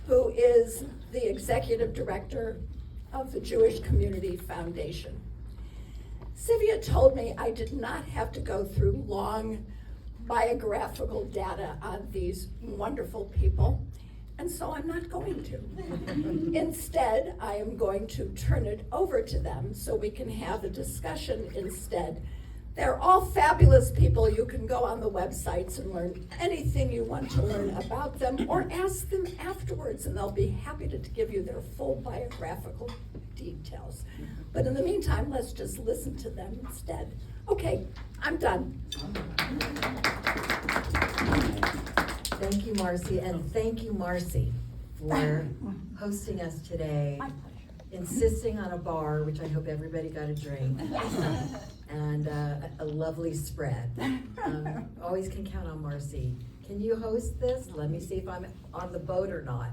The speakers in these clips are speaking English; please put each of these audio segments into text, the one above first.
who is the executive director of the Jewish Community Foundation. Sylvia told me I did not have to go through long biographical data on these wonderful people, and so I'm not going to. Instead, I am going to turn it over to them so we can have a discussion instead. They're all fabulous people. You can go on the websites and learn anything you want to learn about them, or ask them afterwards, and they'll be happy to give you their full biographical details. But in the meantime, let's just listen to them instead. Okay, I'm done. Thank you, Marcy, and thank you, Marcy, for hosting us today, insisting on a bar, which I hope everybody got a drink, and a lovely spread. Always can count on Marcy. Can you host this? Let me see if I'm on the boat or not.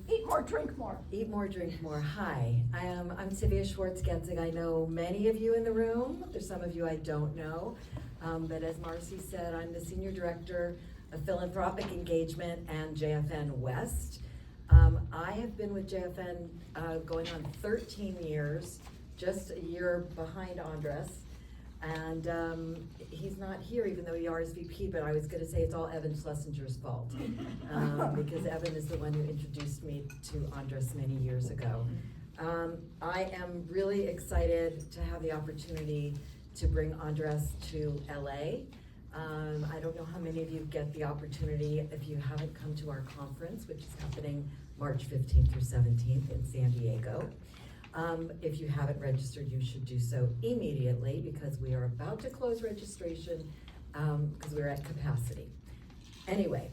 Eat more, drink more. Eat more, drink more. Hi, I'm Sylvia Schwartz-Getzig. I know many of you in the room. There's some of you I don't know. But as Marcy said, I'm the Senior Director of Philanthropic Engagement and JFN West. I have been with JFN going on 13 years, just a year behind Andres. And he's not here, even though he RSVP, but I was going to say it's all Evan Schlesinger's fault. Because Evan is the one who introduced me to Andres many years ago. I am really excited to have the opportunity to bring Andres to LA. I don't know how many of you get the opportunity if you haven't come to our conference, which is happening March 15th through 17th in San Diego. If you haven't registered, you should do so immediately because we are about to close registration because we're at capacity. Anyway,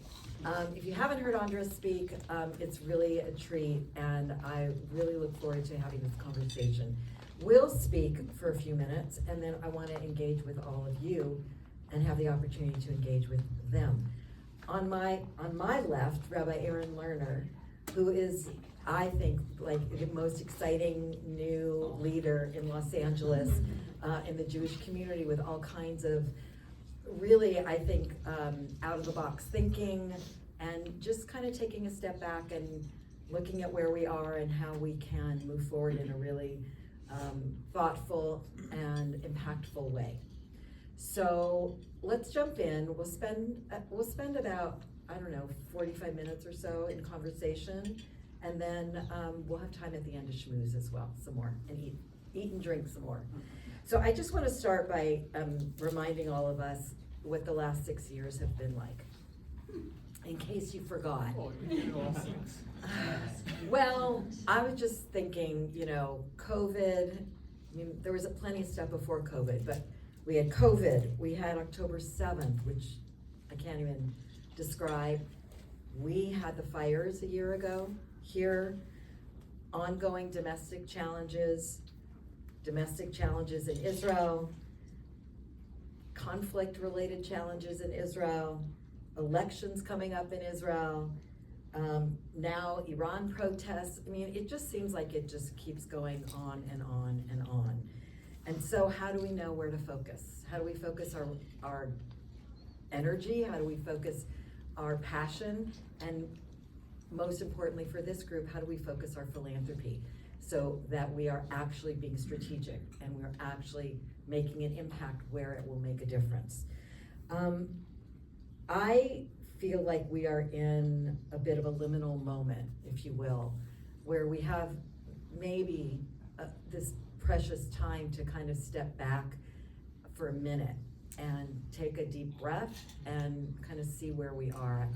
if you haven't heard Andres speak, it's really a treat, and I really look forward to having this conversation. We'll speak for a few minutes, and then I want to engage with all of you and have the opportunity to engage with them. On my left, Rabbi Aaron Lerner, who is, I think, like the most exciting new leader in Los Angeles in the Jewish community, with all kinds of really, I think, out of the box thinking, and just kind of taking a step back and looking at where we are and how we can move forward in a really thoughtful and impactful way. So let's jump in. We'll spend about, I don't know, 45 minutes or so in conversation, and then we'll have time at the end to schmooze as well, some more, and eat and drink some more. So I just want to start by reminding all of us what the last 6 years have been like, in case you forgot. Oh, you did all 6. Well, I was just thinking, COVID, I mean, there was plenty of stuff before COVID, but we had COVID, we had October 7th, which I can't even describe. We had the fires a year ago here, ongoing domestic challenges in Israel, conflict-related challenges in Israel, elections coming up in Israel, now Iran protests. I mean, it just seems like it just keeps going on and on and on. And so how do we know where to focus? How do we focus our energy? How do we focus our passion? And most importantly for this group, how do we focus our philanthropy so that we are actually being strategic and we're actually making an impact where it will make a difference? I feel like we are in a bit of a liminal moment, if you will, where we have maybe this precious time to kind of step back for a minute and take a deep breath and kind of see where we are.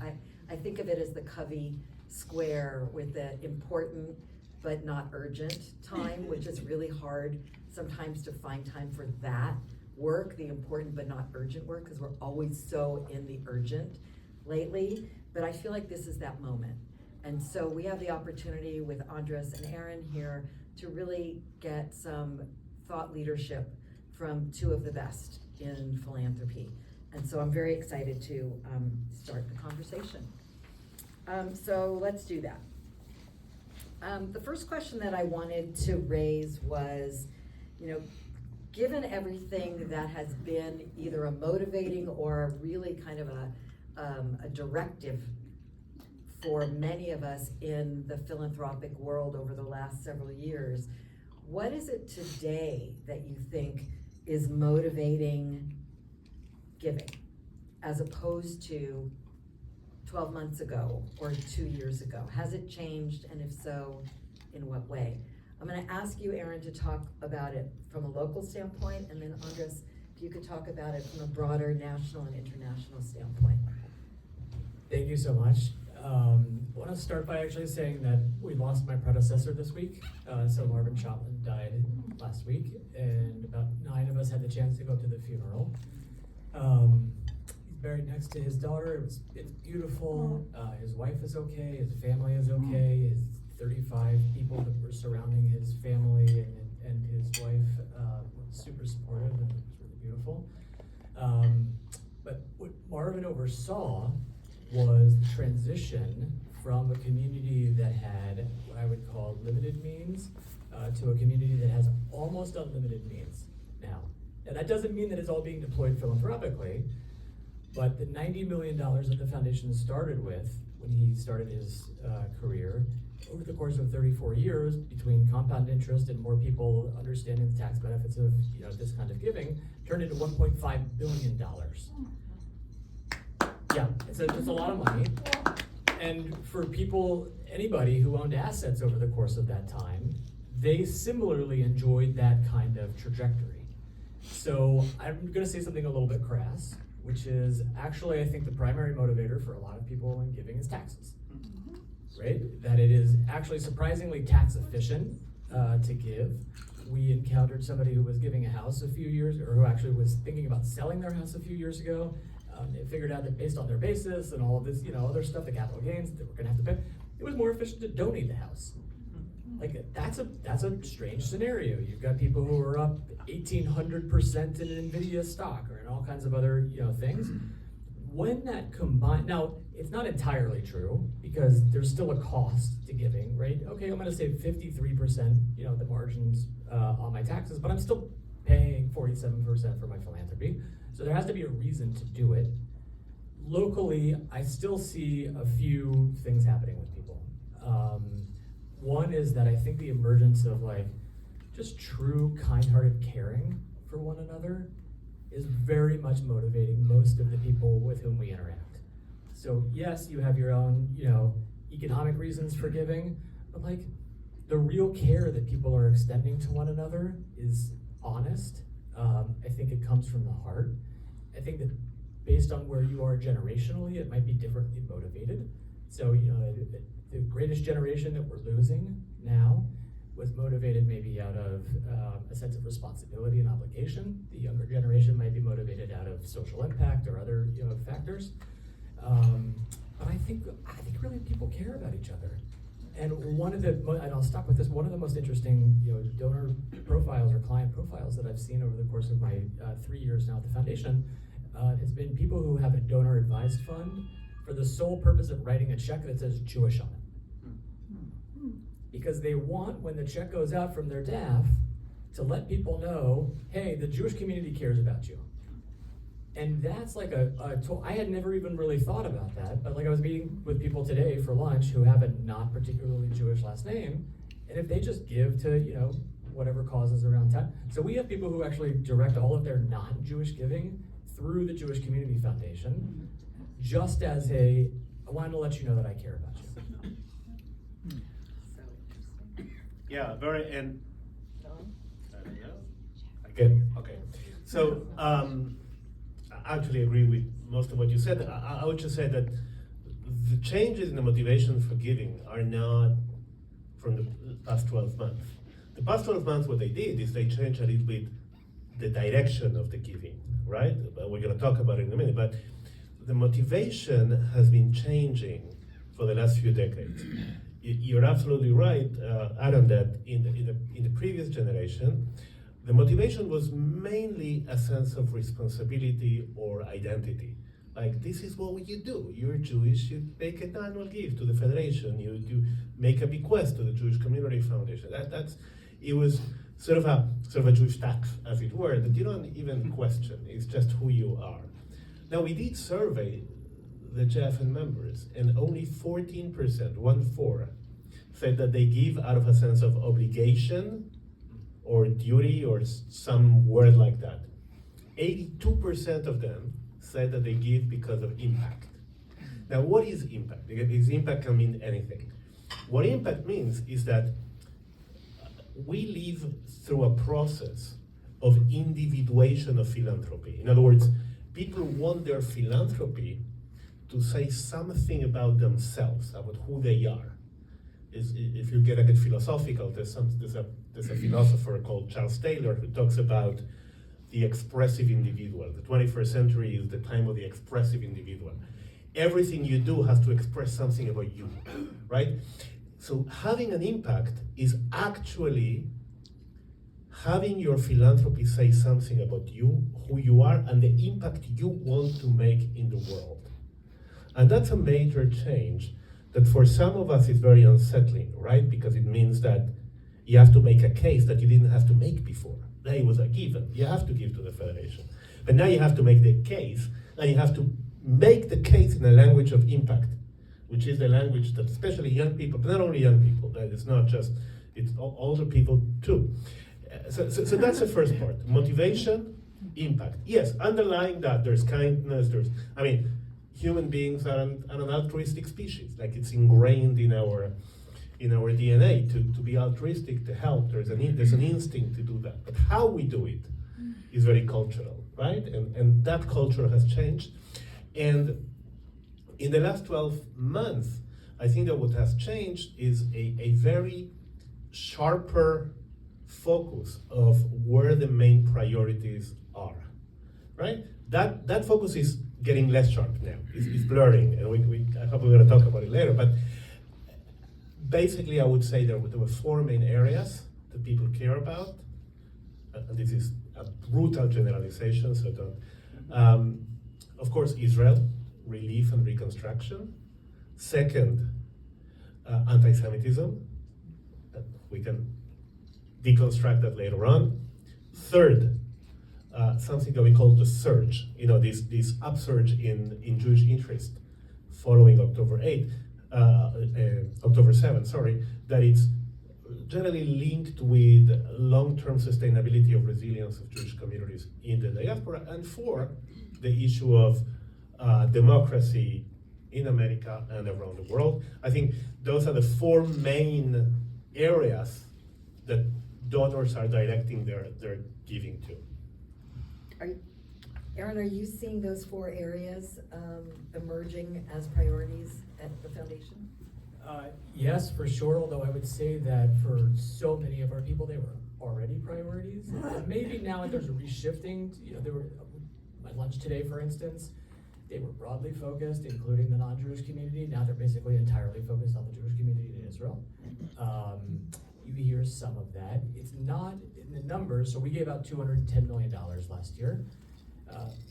I think of it as the Covey square with the important but not urgent time, which is really hard sometimes to find time for that work, the important but not urgent work, because we're always so in the urgent lately. But I feel like this is that moment. And so we have the opportunity with Andres and Aaron here to really get some thought leadership from two of the best in philanthropy. And so I'm very excited to start the conversation. So let's do that. The first question that I wanted to raise was, given everything that has been either a motivating or a really kind of a directive for many of us in the philanthropic world over the last several years. What is it today that you think is motivating giving as opposed to 12 months ago or 2 years ago? Has it changed, and if so, in what way? I'm gonna ask you, Erin, to talk about it from a local standpoint, and then Andres, if you could talk about it from a broader national and international standpoint. Thank you so much. I want to start by actually saying that we lost my predecessor this week. So Marvin Shotland died last week, and about 9 of us had the chance to go to the funeral. He's buried next to his daughter. It's beautiful. His wife is okay. His family is okay. His 35 people that were surrounding his family and his wife were super supportive, and it was really beautiful. But what Marvin oversaw was the transition from a community that had what I would call limited means to a community that has almost unlimited means now. And that doesn't mean that it's all being deployed philanthropically, but the $90 million that the foundation started with when he started his career, over the course of 34 years, between compound interest and more people understanding the tax benefits of this kind of giving, turned into $1.5 billion. Yeah, it's a lot of money. And for people, anybody who owned assets over the course of that time, they similarly enjoyed that kind of trajectory. So I'm gonna say something a little bit crass, which is actually I think the primary motivator for a lot of people in giving is taxes, right? That it is actually surprisingly tax efficient to give. We encountered somebody who was giving a house a few years, or who actually was thinking about selling their house a few years ago. They figured out that based on their basis and all of this, other stuff, the capital gains that we're gonna have to pay, it was more efficient to donate the house. Like that's a strange scenario. You've got people who are up 1,800% in NVIDIA stock or in all kinds of other things. When that combined, now it's not entirely true because there's still a cost to giving, right? Okay, I'm gonna save 53%, the margins on my taxes, but I'm still paying 47% for my philanthropy. So there has to be a reason to do it. Locally, I still see a few things happening with people. One is that I think the emergence of just true kind-hearted caring for one another is very much motivating most of the people with whom we interact. So yes, you have your own, economic reasons for giving, but the real care that people are extending to one another is honest. I think it comes from the heart. I think that based on where you are generationally, it might be differently motivated. So, the greatest generation that we're losing now was motivated maybe out of a sense of responsibility and obligation. The younger generation might be motivated out of social impact or other factors. But I think really people care about each other. And and I'll stop with this, one of the most interesting donor profiles or client profiles that I've seen over the course of my 3 years now at the foundation has been people who have a donor advised fund for the sole purpose of writing a check that says Jewish on it. Because they want, when the check goes out from their DAF, to let people know, hey, the Jewish community cares about you. And that's I had never even really thought about that, but I was meeting with people today for lunch who have a not particularly Jewish last name, and if they just give to, whatever causes around town. So we have people who actually direct all of their non-Jewish giving through the Jewish Community Foundation, just as I wanted to let you know that I care about you. Yeah, and good. Okay. So I actually agree with most of what you said. I would just say that the changes in the motivation for giving are not from the past 12 months. The past 12 months, what they did is they changed a little bit the direction of the giving, right? We're going to talk about it in a minute, but the motivation has been changing for the last few decades. You're absolutely right, Adam, that in the previous generation, the motivation was mainly a sense of responsibility or identity. This is what you do. You're Jewish, you make an annual gift to the Federation, you make a bequest to the Jewish Community Foundation. It was sort of a Jewish tax, as it were, that you don't even question. It's just who you are. Now, we did survey the JFN members, and only 14%, 1/4, said that they give out of a sense of obligation or duty or some word like that. 82% of them said that they give because of impact. Now, what is impact? Because impact can mean anything. What impact means is that we live through a process of individuation of philanthropy. In other words, people want their philanthropy to say something about themselves, about who they are. If you get a bit philosophical, there's a philosopher called Charles Taylor who talks about the expressive individual. The 21st century is the time of the expressive individual. Everything you do has to express something about you, right? So having an impact is actually having your philanthropy say something about you, who you are, and the impact you want to make in the world. And that's a major change that for some of us is very unsettling, right? Because it means that you have to make a case that you didn't have to make before. That it was a given. You have to give to the Federation. But now you have to make the case, and you have to make the case in a language of impact, which is the language that especially young people, but not only young people, that it's not just, it's older people too. So that's the first part. Motivation, impact. Yes, underlying that, there's kindness, human beings are an altruistic species. Like it's ingrained in our DNA to be altruistic, to help. There's an instinct to do that. But how we do it is very cultural, right? And that culture has changed. And in the last 12 months, I think that what has changed is a very sharper focus of where the main priorities are, right? That focus is getting less sharp now. It's blurring, and I hope we're going to talk about it later. But basically, I would say there were four main areas that people care about. And this is a brutal generalization, so don't. Of course, Israel, relief and reconstruction. Second, anti-Semitism. We can deconstruct that later on. Third, something that we call the surge. This upsurge in Jewish interest following October 7, that it's generally linked with long-term sustainability of resilience of Jewish communities in the diaspora. And four, the issue of democracy in America and around the world. I think those are the four main areas that donors are directing their giving to. Aaron, are you seeing those four areas emerging as priorities at the foundation? Yes, for sure, although I would say that for so many of our people, they were already priorities. And maybe now there's a reshifting. There were my lunch today, for instance, they were broadly focused, including the non-Jewish community. Now they're basically entirely focused on the Jewish community in Israel. You hear some of that. It's not in the numbers, so we gave out $210 million last year,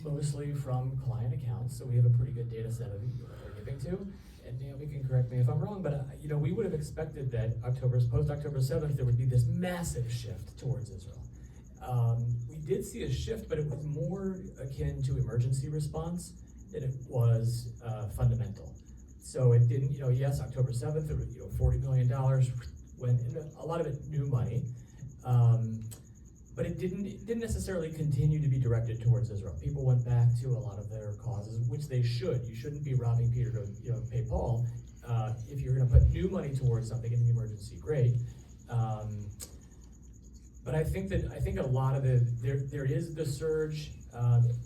mostly from client accounts, so we have a pretty good data set of what we're giving to. And Naomi can correct me if I'm wrong, but we would have expected that post-October 7th, there would be this massive shift towards Israel. We did see a shift, but it was more akin to emergency response than it was fundamental. So it didn't, yes, October 7th, there was $40 million, when a lot of it new money, but it didn't necessarily continue to be directed towards Israel. People went back to a lot of their causes, which they should. You shouldn't be robbing Peter to pay Paul. If you're going to put new money towards something in the emergency, great. But I think a lot of there is the surge,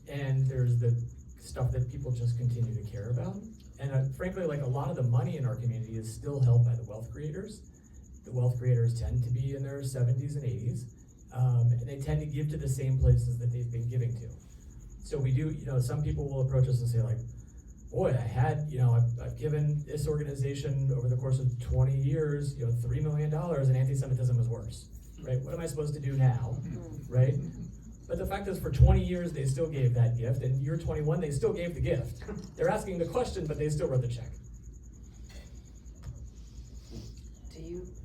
and there's the stuff that people just continue to care about. And frankly, like a lot of the money in our community is still held by the wealth creators. The wealth creators tend to be in their 70s and 80s, and they tend to give to the same places that they've been giving to. So we do, some people will approach us and say like, boy, I've given this organization over the course of 20 years, $3 million, and anti-Semitism is worse, right? What am I supposed to do now, right? But the fact is, for 20 years, they still gave that gift, and year 21, they still gave the gift. They're asking the question, but they still wrote the check.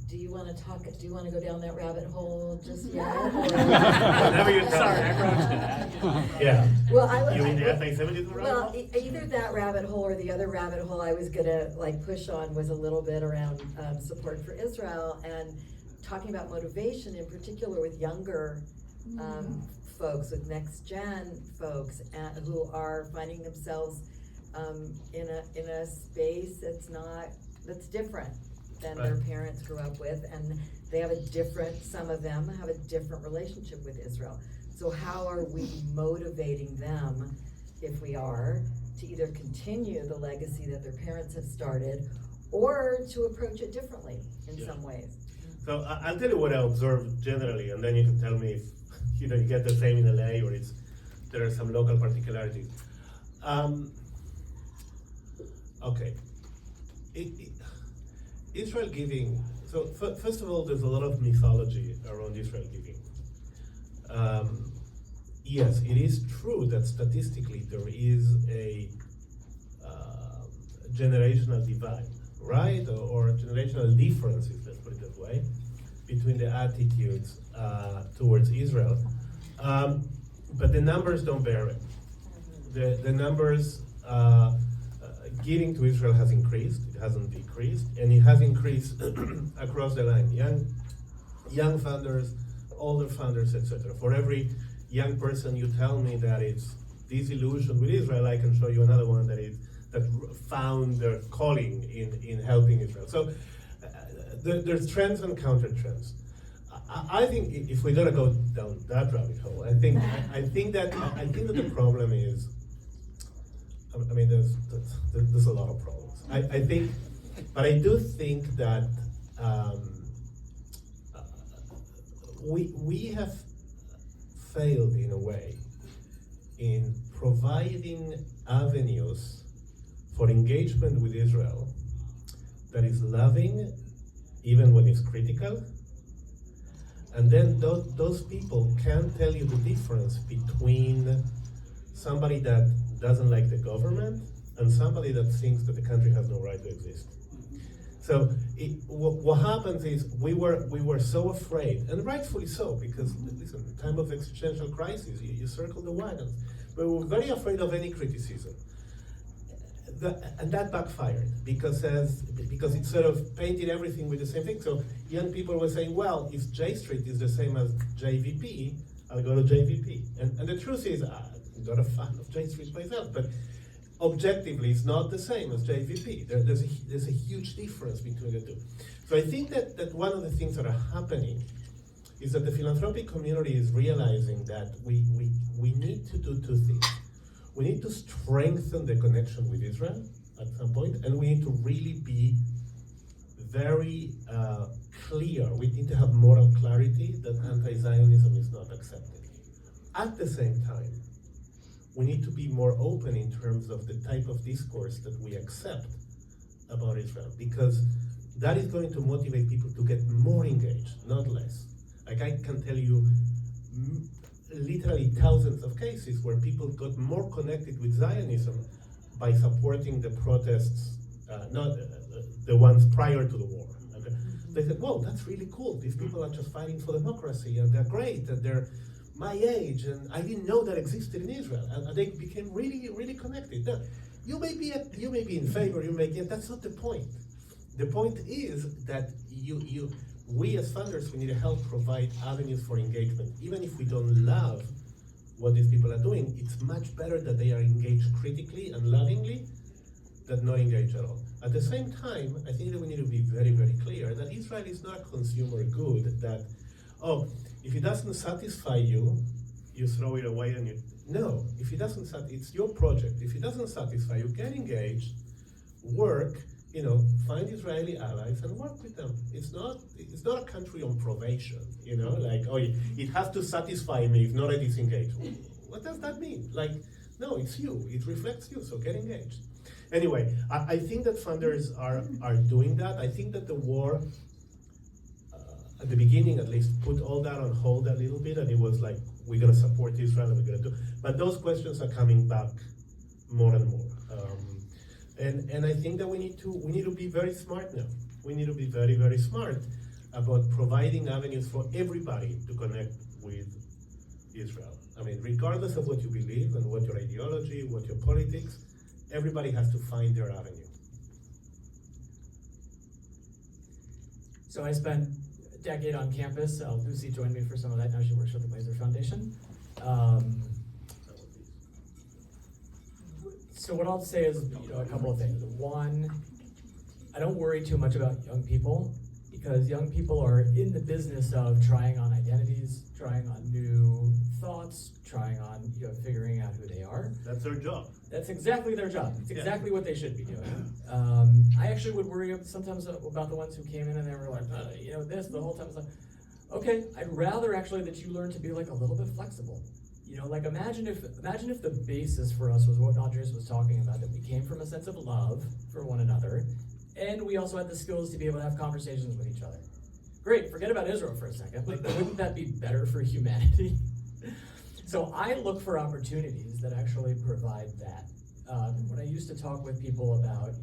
Do do you want to go down that rabbit hole just yet? Whatever you tell Sorry, me. I broached that. Yeah. Well, You mean the anti-Semitism rabbit Well, hole? either that rabbit hole or the other rabbit hole I was gonna push on was a little bit around support for Israel and talking about motivation in particular with younger folks, with next gen folks who are finding themselves in a space that's different than their Right. parents grew up with, and they have some of them have a different relationship with Israel. So how are we motivating them, if we are, to either continue the legacy that their parents have started or to approach it differently in Yeah. some ways? So I'll tell you what I observe generally, and then you can tell me if you get the same in LA or there are some local particularities. Okay, Israel giving. So first of all, there's a lot of mythology around Israel giving. Yes, it is true that statistically there is a generational divide, right? Or generational differences, let's put it that way, between the attitudes towards Israel. But the numbers don't bear it. The numbers giving to Israel has increased, it hasn't decreased, and it has increased across the line. Young funders, older funders, etc. For every young person you tell me that is disillusioned with Israel, I can show you another one that found their calling in helping Israel. So there's trends and counter trends. I think if we're gonna go down that rabbit hole, I think that the problem is, I mean, there's a lot of problems. But I do think that we have failed in a way in providing avenues for engagement with Israel that is loving, even when it's critical. And then those people can tell you the difference between somebody that doesn't like the government and somebody that thinks that the country has no right to exist. So what happens is we were so afraid, and rightfully so, because listen, time of existential crisis, you circle the wagons. But we were very afraid of any criticism. And that backfired because it sort of painted everything with the same thing. So young people were saying, well, if J Street is the same as JVP, I'll go to JVP. And the truth is, I'm not a fan of J Street myself, but objectively, it's not the same as JVP. There's a huge difference between the two. So I think that one of the things that are happening is that the philanthropic community is realizing that we need to do two things. We need to strengthen the connection with Israel at some point, and we need to really be very clear. We need to have moral clarity that anti-Zionism is not accepted. At the same time, we need to be more open in terms of the type of discourse that we accept about Israel, because that is going to motivate people to get more engaged, not less. Like I can tell you literally thousands of cases where people got more connected with Zionism by supporting the protests, not the ones prior to the war. Okay? They said, whoa, that's really cool. These people are just fighting for democracy, and they're great, and they're my age, and I didn't know that existed in Israel. And they became really, really connected. Now, you may be in favor, that's not the point. The point is that we as funders, we need to help provide avenues for engagement. Even if we don't love what these people are doing, it's much better that they are engaged critically and lovingly than not engaged at all. At the same time, I think that we need to be very, very clear that Israel is not a consumer good that, if it doesn't satisfy you, you throw it away and no, if it doesn't it's your project. If it doesn't satisfy you, get engaged, work, find Israeli allies and work with them. It's not a country on probation, it has to satisfy me, if not I disengage. What does that mean? No, it's you, it reflects you, so get engaged. Anyway, I think that funders are doing that. I think that the war, at the beginning at least, put all that on hold a little bit, and it was like, we're gonna support Israel and we're gonna do, but those questions are coming back more and more. And I think that we need to be very smart now. We need to be very, very smart. about providing avenues for everybody to connect with Israel. I mean, regardless of what you believe and what your ideology, what your politics, everybody has to find their avenue. So I spent a decade on campus. Lucy joined me for some of that. Now she works with the Blazer Foundation. So what I'll say is, a couple of things. One, I don't worry too much about young people, because young people are in the business of trying on identities, trying on new thoughts, trying on figuring out who they are. That's their job. That's exactly their job. It's exactly what they should be doing. I actually would worry sometimes about the ones who came in and they were like, this the whole time. It's like, okay, I'd rather actually that you learn to be like a little bit flexible. Like imagine if the basis for us was what Andres was talking about, that we came from a sense of love for one another, and we also had the skills to be able to have conversations with each other. Great, forget about Israel for a second. Like, wouldn't that be better for humanity? So I look for opportunities that actually provide that. When I used to talk with people about,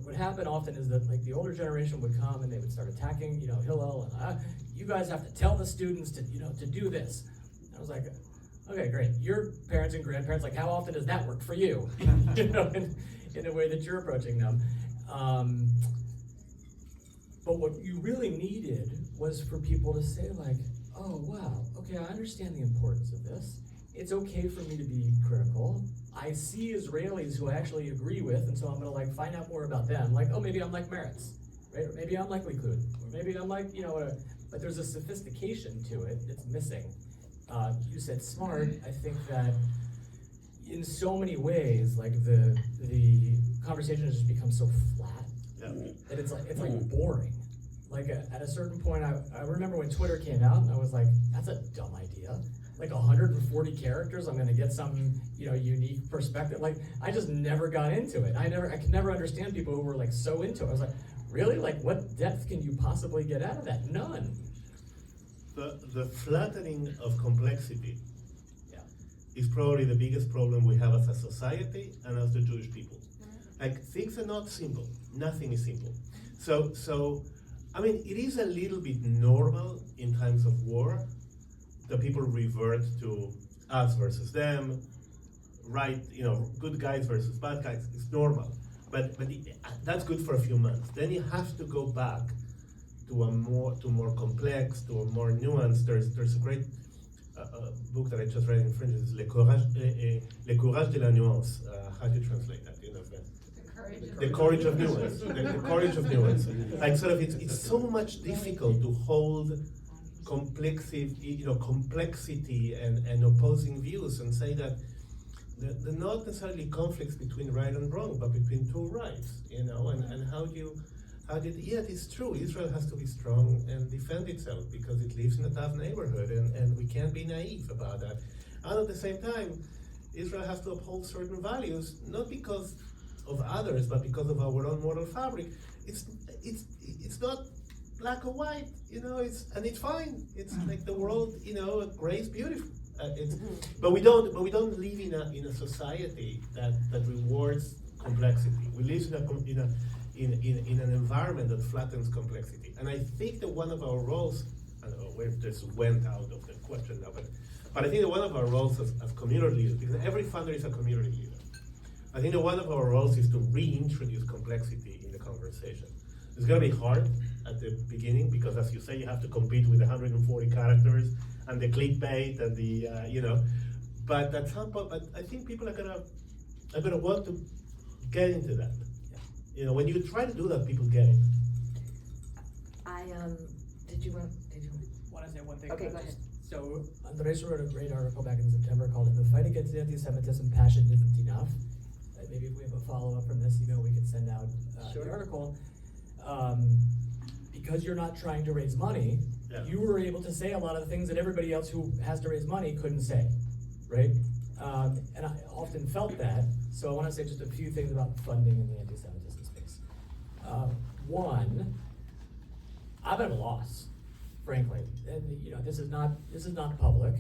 what happened often is that like the older generation would come and they would start attacking, Hillel, and you guys have to tell the students to, to do this. I was like, okay, great. Your parents and grandparents, like how often does that work for you? In a way that you're approaching them. But what you really needed was for people to say like, oh wow, okay, I understand the importance of this. It's okay for me to be critical. I see Israelis who I actually agree with, and so I'm gonna like find out more about them. Like, oh, maybe I'm like Meretz, right? Or maybe I'm like Likud, or maybe I'm like, but there's a sophistication to it that's missing. You said smart. I think that in so many ways, like the conversation has just become so flat that it's like boring. Like at a certain point, I remember when Twitter came out, and I was like, that's a dumb idea. Like 140 characters, I'm gonna get some unique perspective. Like I just never got into it. I could never understand people who were like so into it. I was like, really? Like what depth can you possibly get out of that? None. The flattening of complexity is probably the biggest problem we have as a society and as the Jewish people. Like things are not simple. Nothing is simple. So I mean, it is a little bit normal in times of war that people revert to us versus them, right? Good guys versus bad guys. It's normal, but that's good for a few months. Then you have to go back to a more complex, to a more nuanced. There's a great book that I just read in French. It's Le Courage de la Nuance. How do you translate that? The courage of nuance. The courage of nuance. Like sort of, it's so much difficult to hold complexity, complexity and opposing views, and say that they're not necessarily conflicts between right and wrong, but between two rights. And it's true. Israel has to be strong and defend itself because it lives in a tough neighborhood, and we can't be naive about that. And at the same time, Israel has to uphold certain values, not because of others, but because of our own moral fabric. It's not black or white, it's fine. It's like the world, gray is beautiful. But we don't live in a society that rewards complexity. We live in an environment that flattens complexity. And I think that one of our roles, I don't know where this went out of the question now, but I think that one of our roles as community leaders, because every funder is a community leader, I think that one of our roles is to reintroduce complexity in the conversation. It's going to be hard at the beginning because, as you say, you have to compete with 140 characters and the clickbait and the But at some point, I think people are gonna want to get into that. When you try to do that, people get it. Did you want to say one thing? Okay, go ahead. So Andres wrote a great article back in September called "The Fight Against Anti-Semitism: Passion Isn't Enough." Maybe if we have a follow-up from this, we could send out the article. Because you're not trying to raise money, you were able to say a lot of the things that everybody else who has to raise money couldn't say, right? And I often felt that, so I want to say just a few things about funding in the anti-Semitism space. One, I'm at a loss, frankly. And this is not public.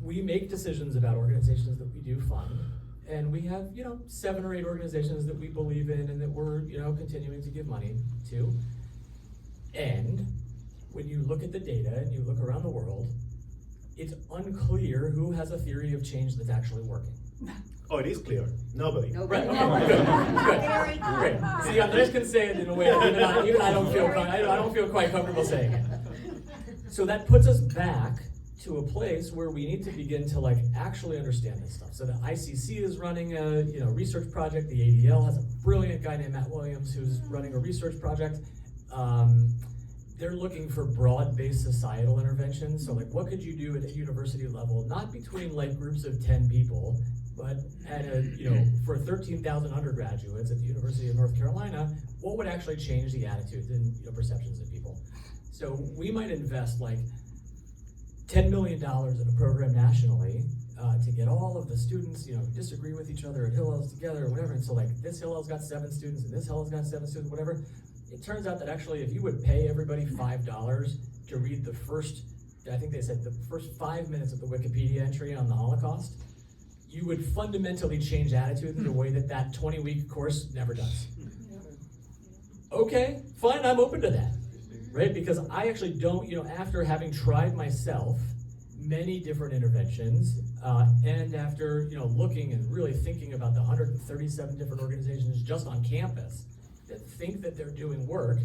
We make decisions about organizations that we do fund. And we have, 7 or 8 organizations that we believe in and that we're, continuing to give money to. And when you look at the data and you look around the world, it's unclear who has a theory of change that's actually working. Oh, it is clear. Nobody. Right, okay, good, great. See, Andres can say it in a way that even I don't feel quite comfortable saying it. So that puts us back to a place where we need to begin to actually understand this stuff. So the ICC is running a research project. The ADL has a brilliant guy named Matt Williams who's running a research project. They're looking for broad-based societal interventions. So what could you do at a university level, not between groups of 10 people, but at for 13,000 undergraduates at the University of North Carolina, what would actually change the attitudes and perceptions of people? So we might invest $10 million in a program nationally to get all of the students, who disagree with each other at Hillel's together or whatever. And so this Hillel's got 7 students and this Hillel's got 7 students, whatever. It turns out that actually if you would pay everybody $5 to read the first 5 minutes of the Wikipedia entry on the Holocaust, you would fundamentally change attitudes in a way that 20-week course never does. Okay, fine, I'm open to that, right? Because I actually don't, after having tried myself many different interventions, and after, looking and really thinking about the 137 different organizations just on campus that think that they're doing work,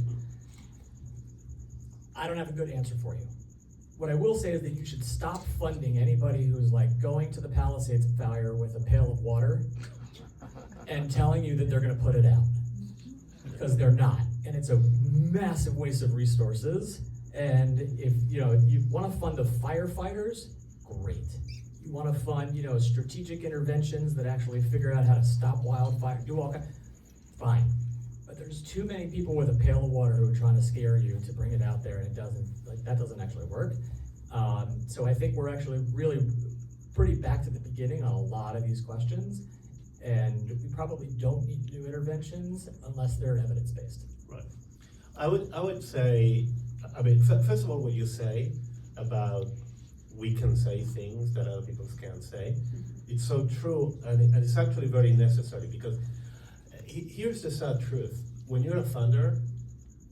I don't have a good answer for you. What I will say is that you should stop funding anybody who's going to the Palisades fire with a pail of water and telling you that they're gonna put it out. Because they're not, and it's a massive waste of resources. And if you wanna fund the firefighters, great. You wanna fund, strategic interventions that actually figure out how to stop wildfire, do all kinds, fine. But there's too many people with a pail of water who are trying to scare you to bring it out there, and it doesn't, that doesn't actually work. So I think we're actually really pretty back to the beginning on a lot of these questions, and we probably don't need new interventions unless they're evidence-based. Right. I would say, first of all, what you say about we can say things that other people can't say, it's so true, and it's actually very necessary, because here's the sad truth. When you're a funder,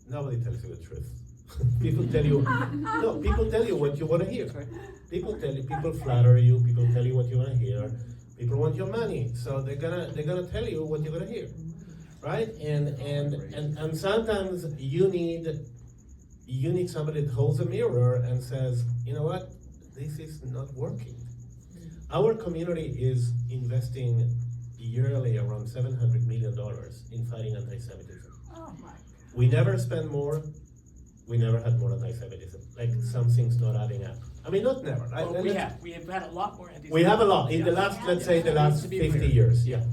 nobody tells you the truth. People tell you, no, people tell you what you want to hear. People flatter you, people tell you what you want to hear. People want your money, so they're gonna tell you what you're gonna hear, right? And sometimes you need somebody that holds a mirror and says, you know what, this is not working. Our community is investing yearly around $700 million in fighting anti-Semitism. Oh my. We never spend more. We never had more anti-Semitism. Something's not adding up. Not never. Well, we have had a lot more anti-Semitism. We have a lot in the last, let's say, the last To be 50 clear. years. Yeah.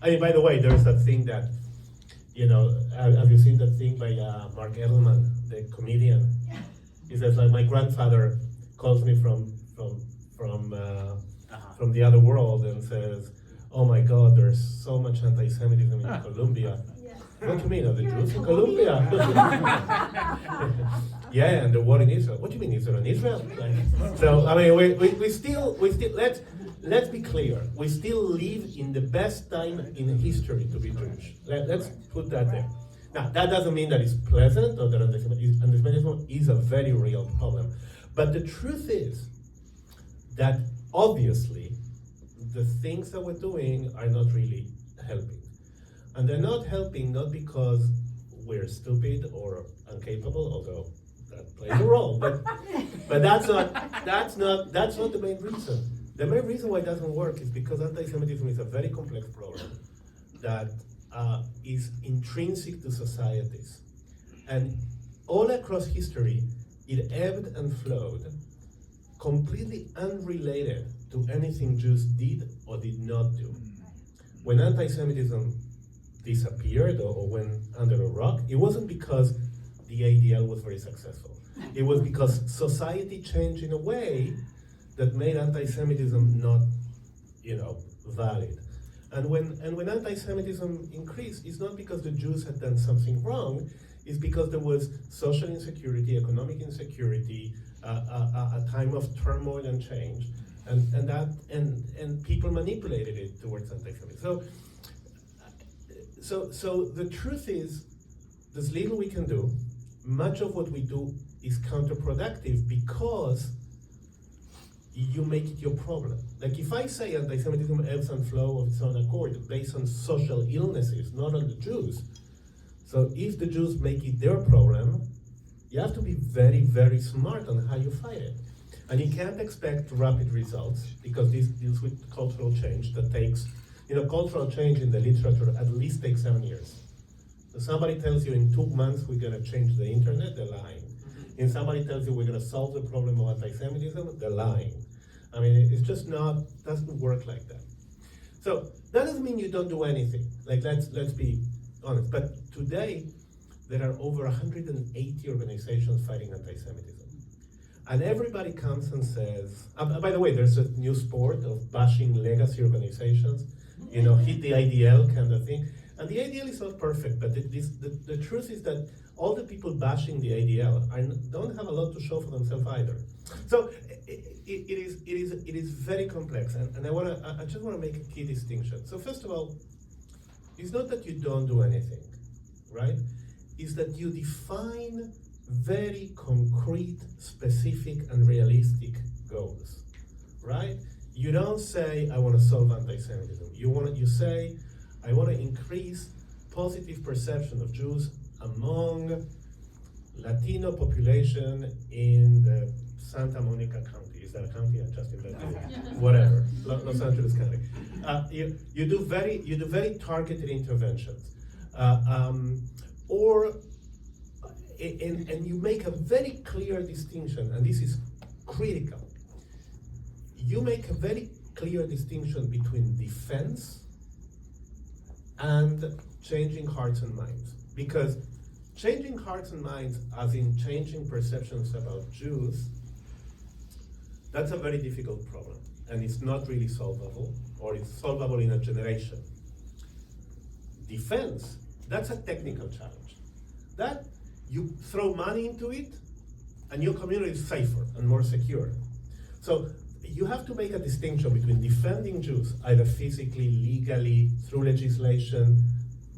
By the way, there's that thing that, have you seen that thing by Mark Edelman, the comedian? He says, my grandfather calls me from the other world and says, oh my God, there's so much anti-Semitism in Colombia. What do you mean, are the Jews in Colombia? Yeah, and the war in Israel. What do you mean, Israel and Israel? We still, let's be clear. We still live in the best time in history to be Jewish. Let's put that there. Now, that doesn't mean that it's pleasant or that anti-Semitism is a very real problem. But the truth is that obviously the things that we're doing are not really helping. And they're not helping not because we're stupid or incapable, although that plays a role. But that's not the main reason. The main reason why it doesn't work is because anti-Semitism is a very complex problem that is intrinsic to societies. And all across history, it ebbed and flowed, completely unrelated to anything Jews did or did not do. When anti-Semitism disappeared or went under a rock, it wasn't because the ADL was very successful. It was because society changed in a way that made anti-Semitism not, valid. And when anti-Semitism increased, it's not because the Jews had done something wrong, it's because there was social insecurity, economic insecurity, a time of turmoil and change, and people manipulated it towards anti-Semitism. So the truth is, there's little we can do. Much of what we do is counterproductive because you make it your problem. Like if I say anti-Semitism ebbs and flows of its own accord based on social illnesses, not on the Jews. So if the Jews make it their problem, you have to be very, very smart on how you fight it. And you can't expect rapid results because this deals with cultural change that takes, cultural change in the literature at least takes 7 years. So somebody tells you in 2 months we're gonna change the internet, they're lying. And somebody tells you we're gonna solve the problem of anti-Semitism, they're lying. I mean, it's just doesn't work like that. So that doesn't mean you don't do anything. Like let's be honest. But today, there are over 180 organizations fighting anti-Semitism. And everybody comes and says, by the way, there's a new sport of bashing legacy organizations, hit the IDL kind of thing. And the ADL is not perfect, but the truth is that all the people bashing the ADL don't have a lot to show for themselves either. So it is very complex, and I just want to make a key distinction. So first of all, it's not that you don't do anything, right? It's that you define very concrete, specific, and realistic goals, right? You don't say, I want to solve anti-Semitism. You say, I want to increase positive perception of Jews among Latino population in the Santa Monica County. Is that a county? I just invented whatever. Los Angeles County. You do very targeted interventions, and you make a very clear distinction, and this is critical. You make a very clear distinction between defense and changing hearts and minds. Because changing hearts and minds, as in changing perceptions about Jews, that's a very difficult problem. And it's not really solvable, or it's solvable in a generation. Defense, that's a technical challenge. That you throw money into it, and your community is safer and more secure. So you have to make a distinction between defending Jews, either physically, legally, through legislation.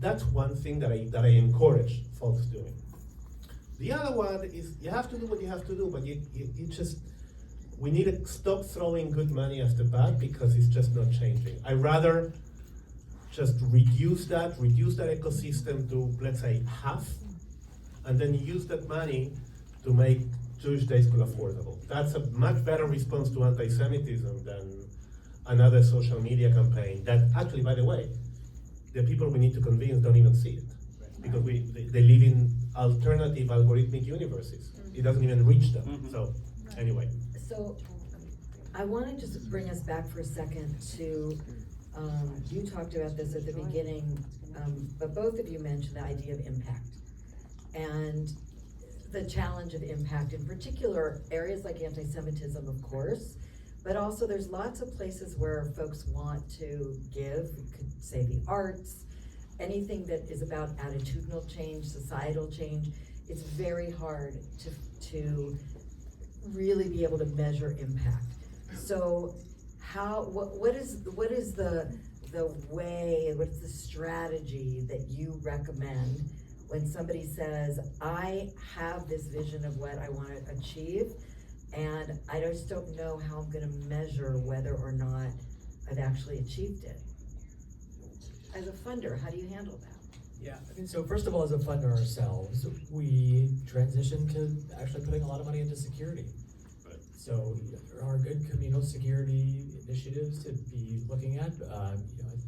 That's one thing that I encourage folks doing. The other one is you have to do what you have to do, but we need to stop throwing good money after bad because it's just not changing. I'd rather just reduce that ecosystem to, let's say, half, and then use that money to make Jewish day school affordable. That's a much better response to anti-Semitism than another social media campaign that actually, by the way, the people we need to convince don't even see it because they live in alternative algorithmic universes. It doesn't even reach them. So anyway. So I want to just bring us back for a second to, you talked about this at the beginning, but both of you mentioned the idea of impact and the challenge of impact, in particular areas like anti-Semitism, of course, but also there's lots of places where folks want to give. You could say the arts, anything that is about attitudinal change, societal change. It's very hard to really be able to measure impact. So what is the way, what's the strategy that you recommend when somebody says, I have this vision of what I want to achieve, and I just don't know how I'm going to measure whether or not I've actually achieved it? As a funder, how do you handle that? Yeah, I mean, so first of all, as a funder ourselves, we transitioned to actually putting a lot of money into security. Right. So there are good communal security initiatives to be looking at.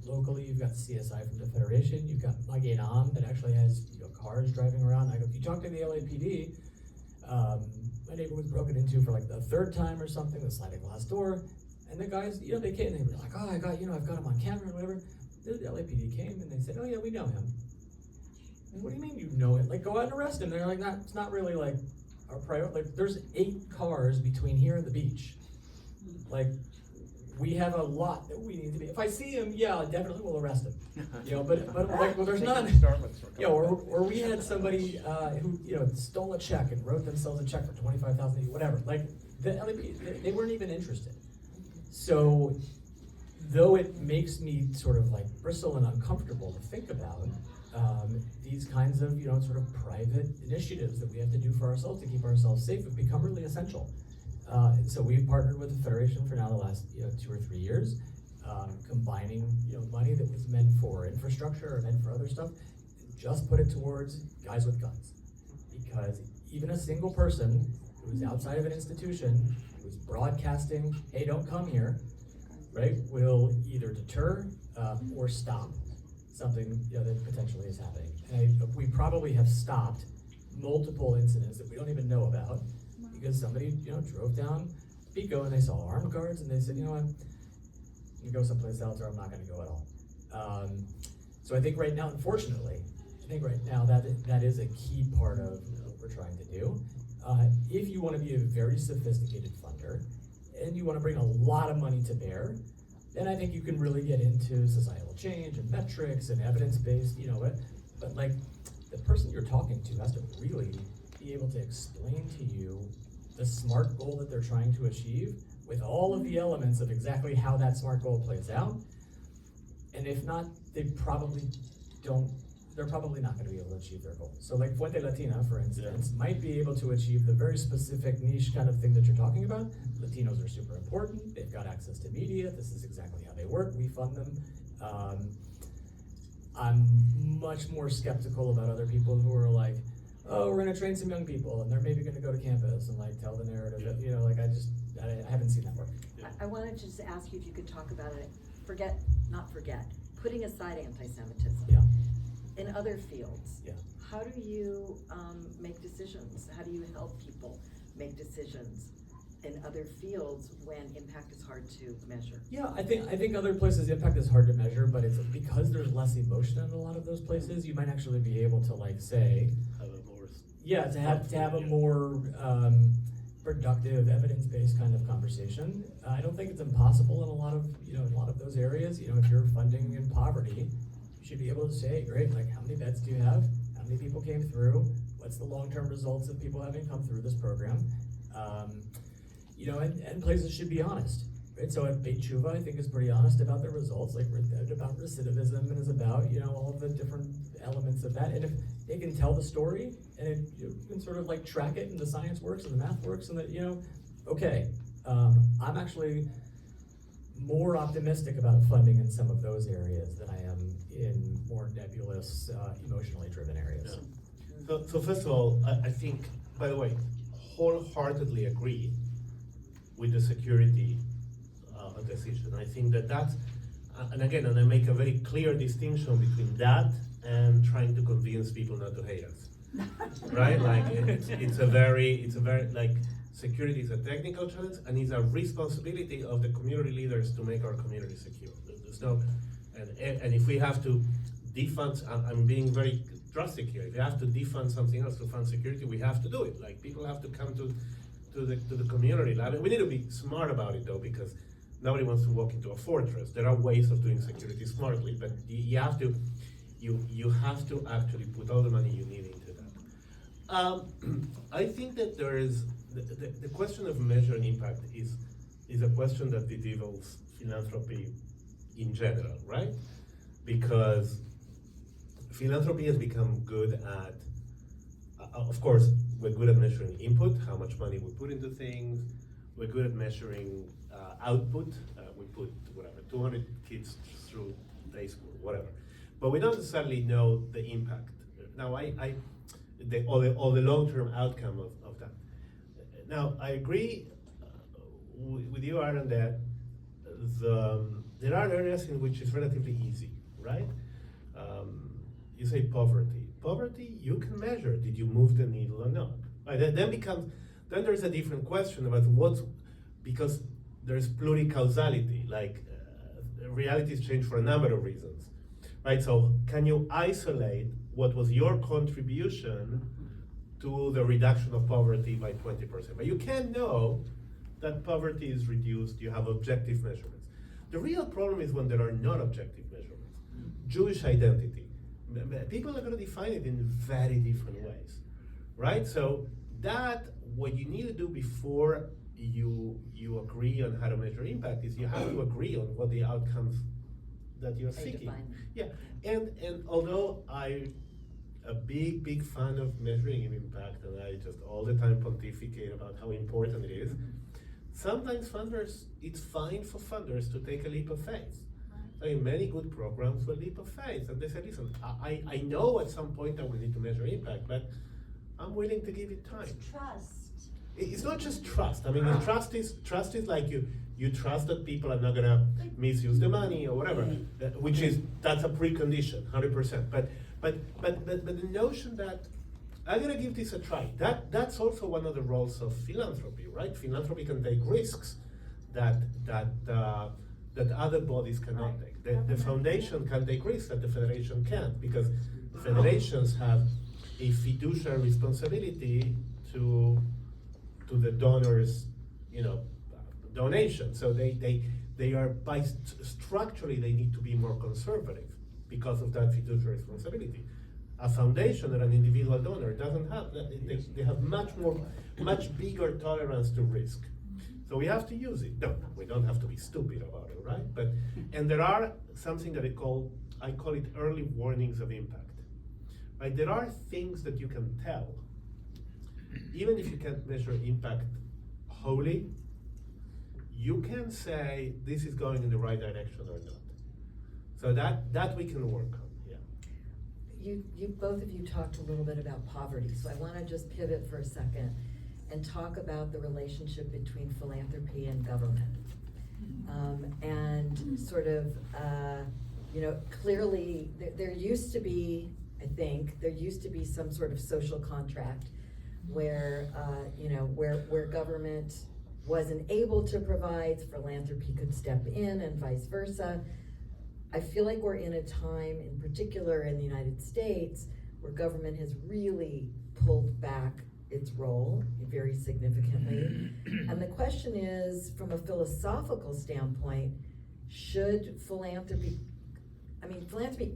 Locally, you've got CSI from the Federation. You've got Magen Am that actually has cars driving around. If you talk to the LAPD, my neighbor was broken into for like the third time or something, the sliding glass door, and the guys, they came and they were like, oh, I've got him on camera or whatever. The LAPD came and they said, oh yeah, we know him. And what do you mean you know it? Like, go out and arrest him. They're like, it's not really like our priority. Like, there's 8 cars between here and the beach. Like, we have a lot that we need to be. If I see him, yeah, I definitely will arrest him. But like, well, there's none. Or we had somebody who stole a check and wrote themselves a check for $25,000, whatever. Like, the LAPD, they weren't even interested. So, though it makes me sort of like bristle and uncomfortable to think about, these kinds of, sort of private initiatives that we have to do for ourselves to keep ourselves safe have become really essential. So we've partnered with the Federation for now the last 2 or 3 years, combining money that was meant for infrastructure or meant for other stuff, just put it towards guys with guns. Because even a single person who's outside of an institution, who's broadcasting, hey, don't come here, right, will either deter or stop something that potentially is happening. And we probably have stopped multiple incidents that we don't even know about because somebody drove down Pico and they saw armed guards and they said, I'm gonna go someplace else or I'm not gonna go at all. So I think right now, unfortunately, that is a key part of what we're trying to do. If you want to be a very sophisticated funder and you want to bring a lot of money to bear, then I think you can really get into societal change and metrics and evidence-based, but like the person you're talking to has to really be able to explain to you the SMART goal that they're trying to achieve with all of the elements of exactly how that SMART goal plays out. And if not, they're probably not going to be able to achieve their goals. So like Fuente Latina, for instance, might be able to achieve the very specific niche kind of thing that you're talking about. Latinos are super important. They've got access to media. This is exactly how they work. We fund them. I'm much more skeptical about other people who are like, oh, we're going to train some young people and they're maybe going to go to campus and like tell the narrative that, I haven't seen that work. I wanted to just ask you if you could talk about it, putting aside anti-Semitism. Yeah. In other fields, Yeah. how do you make decisions? How do you help people make decisions in other fields when impact is hard to measure? Yeah, I think other places impact is hard to measure, but it's because there's less emotion in a lot of those places, you might actually be able to like say, to have a more productive, evidence-based kind of conversation. I don't think it's impossible in a lot of those areas. If you're funding in poverty, you should be able to say, great, like how many beds do you have? How many people came through? What's the long-term results of people having come through this program? And places should be honest, right? So at Beit Tshuva, I think is pretty honest about their results, like about recidivism and is about, all of the different elements of that. And if they can tell the story and you can sort of like track it and the science works and the math works and that, okay, I'm actually more optimistic about funding in some of those areas than I am in more nebulous, emotionally driven areas. Yeah. So first of all, I think, by the way, wholeheartedly agree with the security decision. I think that's, and again, and I make a very clear distinction between that and trying to convince people not to hate us, right? Like it's a very like security is a technical challenge and it's a responsibility of the community leaders to make our community secure. There's no, and if we have to defund, I'm being very drastic here. If we have to defund something else to fund security, we have to do it. Like people have to come to the community. I mean, we need to be smart about it though, because nobody wants to walk into a fortress. There are ways of doing security smartly, but you have to actually put all the money you need into that. I think that there is the question of measuring impact is a question that bedevils philanthropy in general, right? Because philanthropy has become good at, of course, we're good at measuring input, how much money we put into things. We're good at measuring output. We put, 200 kids through day school, whatever. But we don't necessarily know the impact. Now, or the long-term outcome of that. Now, I agree with you, Aaron, that there are areas in which it's relatively easy, right? You say poverty. Poverty, you can measure. Did you move the needle or not? Right? Then there's a different question about because there's pluricausality, like realities change for a number of reasons, right? So can you isolate what was your contribution to the reduction of poverty by 20%? But you can know that poverty is reduced, you have objective measurements. The real problem is when there are not objective measurements. Jewish identity. People are going to define it in very different ways, right? So what you need to do before you agree on how to measure impact is you have to agree on what the outcomes that you're How you seeking. define them. Yeah, and although I'm a big fan of measuring impact, and I just all the time pontificate about how important it is, sometimes it's fine for funders to take a leap of faith. I mean, many good programs will leap of faith, and they say, listen, I know at some point I will need to measure impact, but I'm willing to give it time. It's trust. It's not just trust. I mean, and trust is like you trust that people are not gonna misuse the money or whatever, that's a precondition, 100%. But the notion that I'm gonna give this a try. That's also one of the roles of philanthropy, right? Philanthropy can take risks that other bodies cannot take. The foundation can take risks that the federation can't, because federations have a fiduciary responsibility to the donors, donation. So they are structurally they need to be more conservative because of that fiduciary responsibility. A foundation or an individual donor doesn't have that. They have much bigger tolerance to risk. So we have to use it. No, we don't have to be stupid about it, right? And there are something that I call it early warnings of impact. Right? There are things that you can tell, even if you can't measure impact wholly. You can say this is going in the right direction or not. So that we can work on. Yeah. You both of you talked a little bit about poverty, so I want to just pivot for a second and talk about the relationship between philanthropy and government. And sort of, clearly there used to be, I think, some sort of social contract where, where government wasn't able to provide, philanthropy could step in and vice versa. I feel like we're in a time, in particular in the United States, where government has really pulled back its role very significantly. And the question is, from a philosophical standpoint, should philanthropy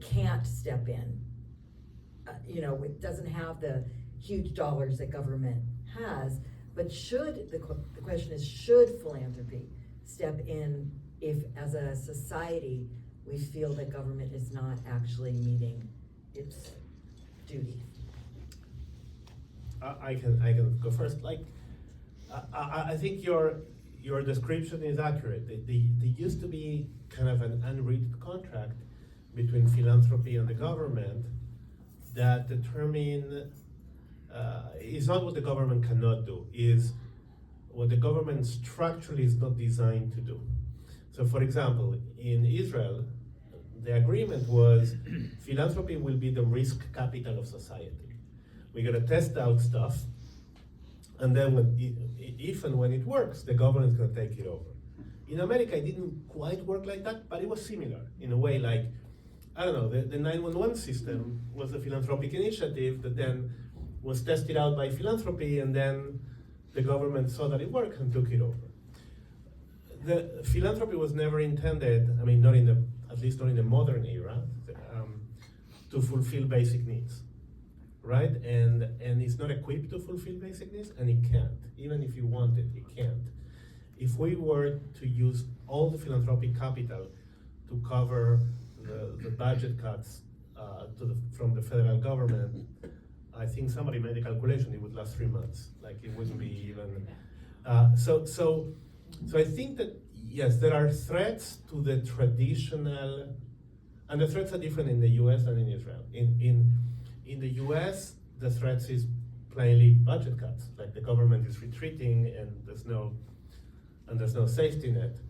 can't step in. It doesn't have the huge dollars that government has, but the question is, should philanthropy step in if, as a society, we feel that government is not actually meeting its duty? I can go first. I think your description is accurate. There used to be kind of an unwritten contract between philanthropy and the government that determine is not what the government cannot do, is what the government structurally is not designed to do. So, for example, in Israel, the agreement was philanthropy will be the risk capital of society. We're going to test out stuff, and then if and when it works, the government is going to take it over. In America, it didn't quite work like that, but it was similar in a way. Like, I don't know, the 911 system was a philanthropic initiative that then was tested out by philanthropy, and then the government saw that it worked and took it over. The philanthropy was never intended, at least not in the modern era, to fulfill basic needs. Right? And it's not equipped to fulfill basic needs, and it can't. Even if you want it, it can't. If we were to use all the philanthropic capital to cover the budget cuts from the federal government, I think somebody made a calculation, it would last 3 months. Like, it wouldn't be even. So I think that, yes, there are threats to the traditional, and the threats are different in the US than in Israel. In the US, the threats is plainly budget cuts. Like, the government is retreating, and there's no safety net.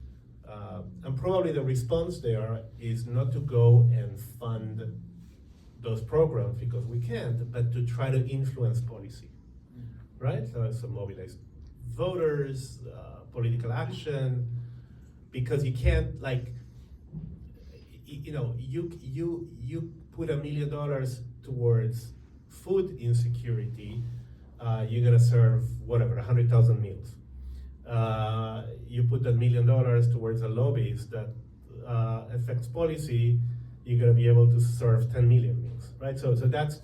And probably the response there is not to go and fund those programs because we can't, but to try to influence policy, right? So mobilize voters, political action, because you can't, you put $1 million towards food insecurity, you're gonna serve 100,000 meals. You put that $1 million towards a lobbyist that affects policy, you're gonna be able to serve 10 million meals, right? So that's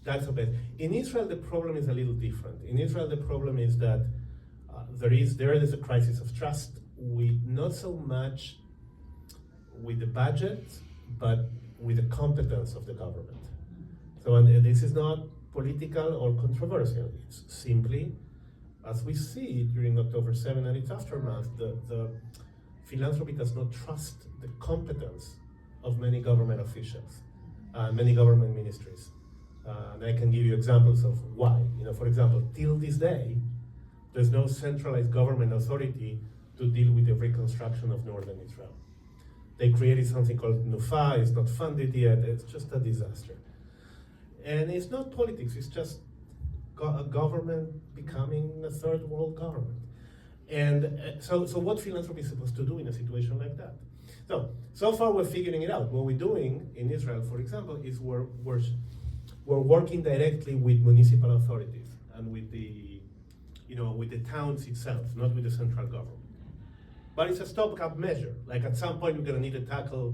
a bit. In Israel, the problem is a little different. In Israel, the problem is that there is a crisis of trust. We not so much with the budget, but with the competence of the government. So, and this is not political or controversial. It's simply, as we see during October 7 and its aftermath, the philanthropy does not trust the competence of many government officials, many government ministries. And I can give you examples of why. For example, till this day, there's no centralized government authority to deal with the reconstruction of northern Israel. They created something called NUFA, it's not funded yet, it's just a disaster. And it's not politics, it's just a government becoming a third world government. And so what philanthropy is supposed to do in a situation like that? So far we're figuring it out. What we're doing in Israel, for example, is we're working directly with municipal authorities and with the towns itself, not with the central government. But it's a stopgap measure. Like at some point, we're going to need to tackle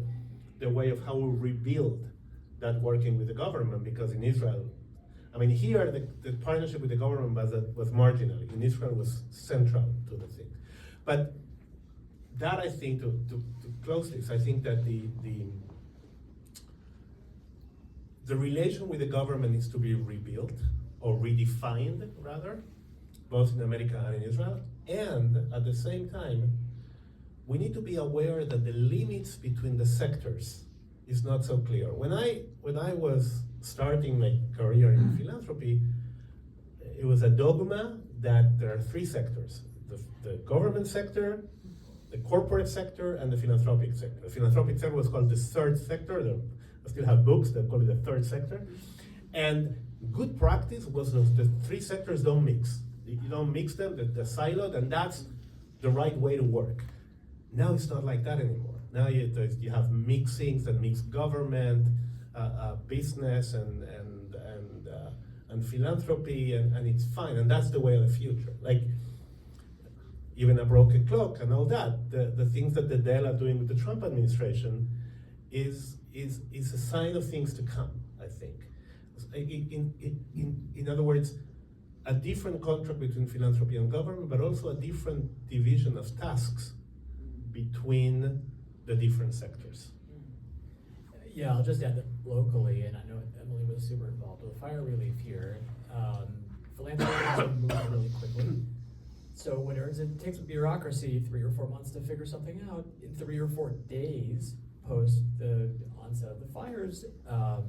the way of how we rebuild that working with the government, because in Israel, here the partnership with the government was marginal. In Israel, was central to the thing. But that, I think, to close this, I think that the relation with the government needs to be rebuilt, or redefined, rather, both in America and in Israel. And at the same time, we need to be aware that the limits between the sectors is not so clear. When I was starting my career in philanthropy, it was a dogma that there are three sectors: the government sector, the corporate sector, and the philanthropic sector. The philanthropic sector was called the third sector. I still have books that call it the third sector. And good practice was the three sectors don't mix. You don't mix them, they're siloed, and that's the right way to work. Now it's not like that anymore. Now you have mixings that mix government, business, and philanthropy, and it's fine. And that's the way of the future. Like even a broken clock and all that. The things that the Dell are doing with the Trump administration is a sign of things to come, I think. In other words, a different contract between philanthropy and government, but also a different division of tasks between the different sectors. Yeah, I'll just add that locally, and I know Emily was super involved with fire relief here. Philanthropy moves really quickly. So whereas it takes bureaucracy 3 or 4 months to figure something out, in 3 or 4 days post the onset of the fires, a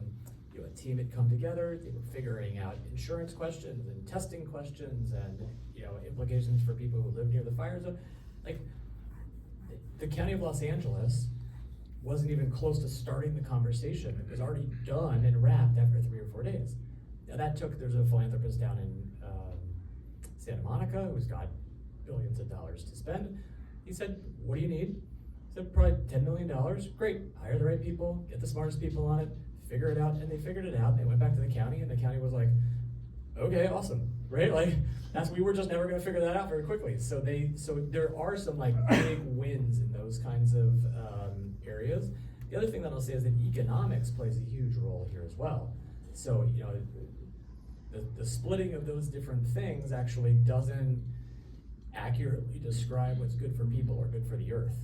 team had come together. They were figuring out insurance questions and testing questions and implications for people who live near the fire zone. Like the County of Los Angeles wasn't even close to starting the conversation. It was already done and wrapped after 3 or 4 days. Now there's a philanthropist down in Santa Monica who's got billions of dollars to spend. He said, "What do you need?" I said, "Probably $10 million. Great, hire the right people, get the smartest people on it, figure it out." And they figured it out, and they went back to the county, and the county was like, "Okay, awesome," right? Like we were just never going to figure that out very quickly. So there are some big wins in those kinds of areas. The other thing that I'll say is that economics plays a huge role here as well. So the splitting of those different things actually doesn't accurately describe what's good for people or good for the earth,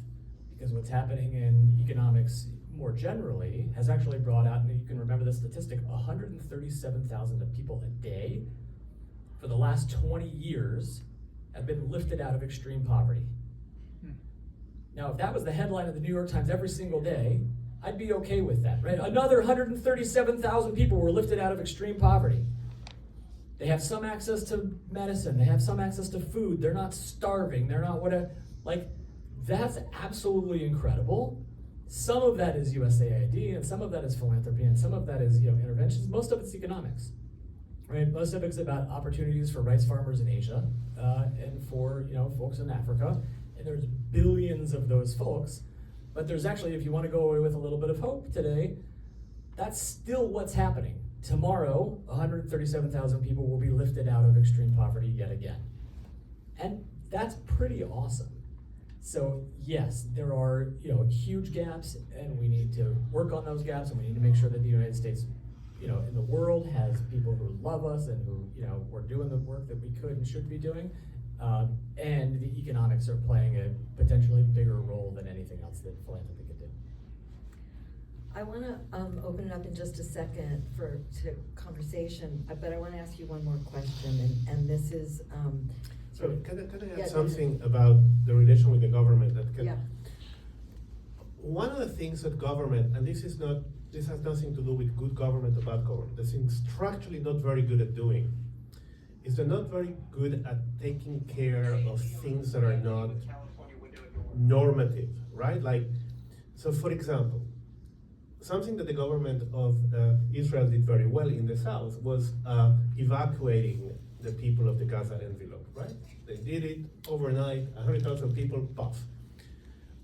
because what's happening in economics more generally has actually brought out, and you can remember the statistic, 137,000 people a day for the last 20 years have been lifted out of extreme poverty. Now, if that was the headline of the New York Times every single day, I'd be okay with that, right? Another 137,000 people were lifted out of extreme poverty. They have some access to medicine, they have some access to food, they're not starving, they're not whatever. That's absolutely incredible. Some of that is USAID, and some of that is philanthropy, and some of that is interventions. Most of it's economics, right? Most of it's about opportunities for rice farmers in Asia and for folks in Africa. And there's billions of those folks, but there's actually, if you want to go away with a little bit of hope today, that's still what's happening. Tomorrow, 137,000 people will be lifted out of extreme poverty yet again, and that's pretty awesome. So yes, there are huge gaps, and we need to work on those gaps, and we need to make sure that the United States, in the world, has people who love us and who we're doing the work that we could and should be doing, and the economics are playing a potentially bigger role than anything else that philanthropy could do. I want to open it up in just a second to conversation, but I want to ask you one more question, and this is. So can I Yeah, add something about the relation with the government that can? Yeah. One of the things that government, and this has nothing to do with good government or bad government, the thing structurally not very good at doing, is they're not very good at taking care of things that are not normative, right? Like, so for example, something that the government of Israel did very well in the south was evacuating the people of the Gaza envelope, right? They did it overnight, 100,000 people, puff.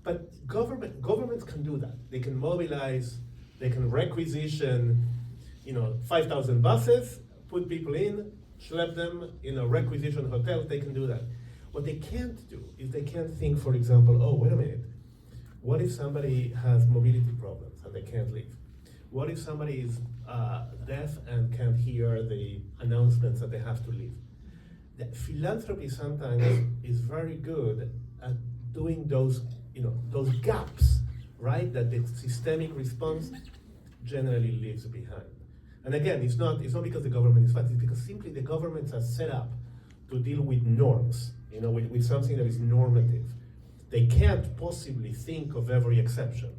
But governments can do that. They can mobilize, they can requisition, 5,000 buses, put people in, schlep them in a requisition hotel, they can do that. What they can't do is they can't think, for example, oh, wait a minute, what if somebody has mobility problems and they can't leave? What if somebody is deaf and can't hear the announcements that they have to leave? The philanthropy sometimes is very good at doing those gaps, right? That the systemic response generally leaves behind. And again, it's not because the government is bad, it's because simply the governments are set up to deal with norms, with something that is normative. They can't possibly think of every exception.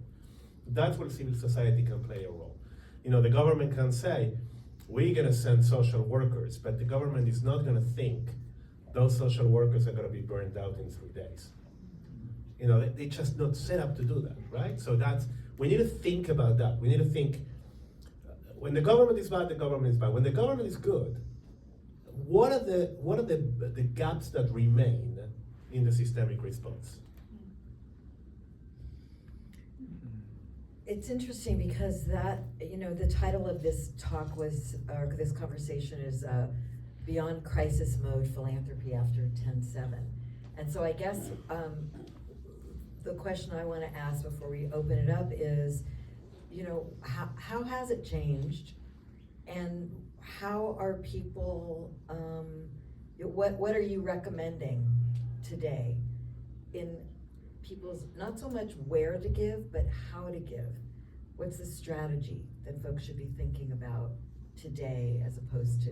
That's where civil society can play a role. The government can say, we're gonna send social workers, but the government is not gonna think those social workers are gonna be burned out in 3 days. They're just not set up to do that, right? So we need to think about that. We need to think, when the government is bad, the government is bad. When the government is good, what are the gaps that remain in the systemic response? It's interesting because the title of this talk was, or this conversation is Beyond Crisis Mode, Philanthropy After 10/7. And so I guess the question I want to ask before we open it up is, how has it changed? And how are people, what are you recommending today in people's, not so much where to give, but how to give? What's the strategy that folks should be thinking about today as opposed to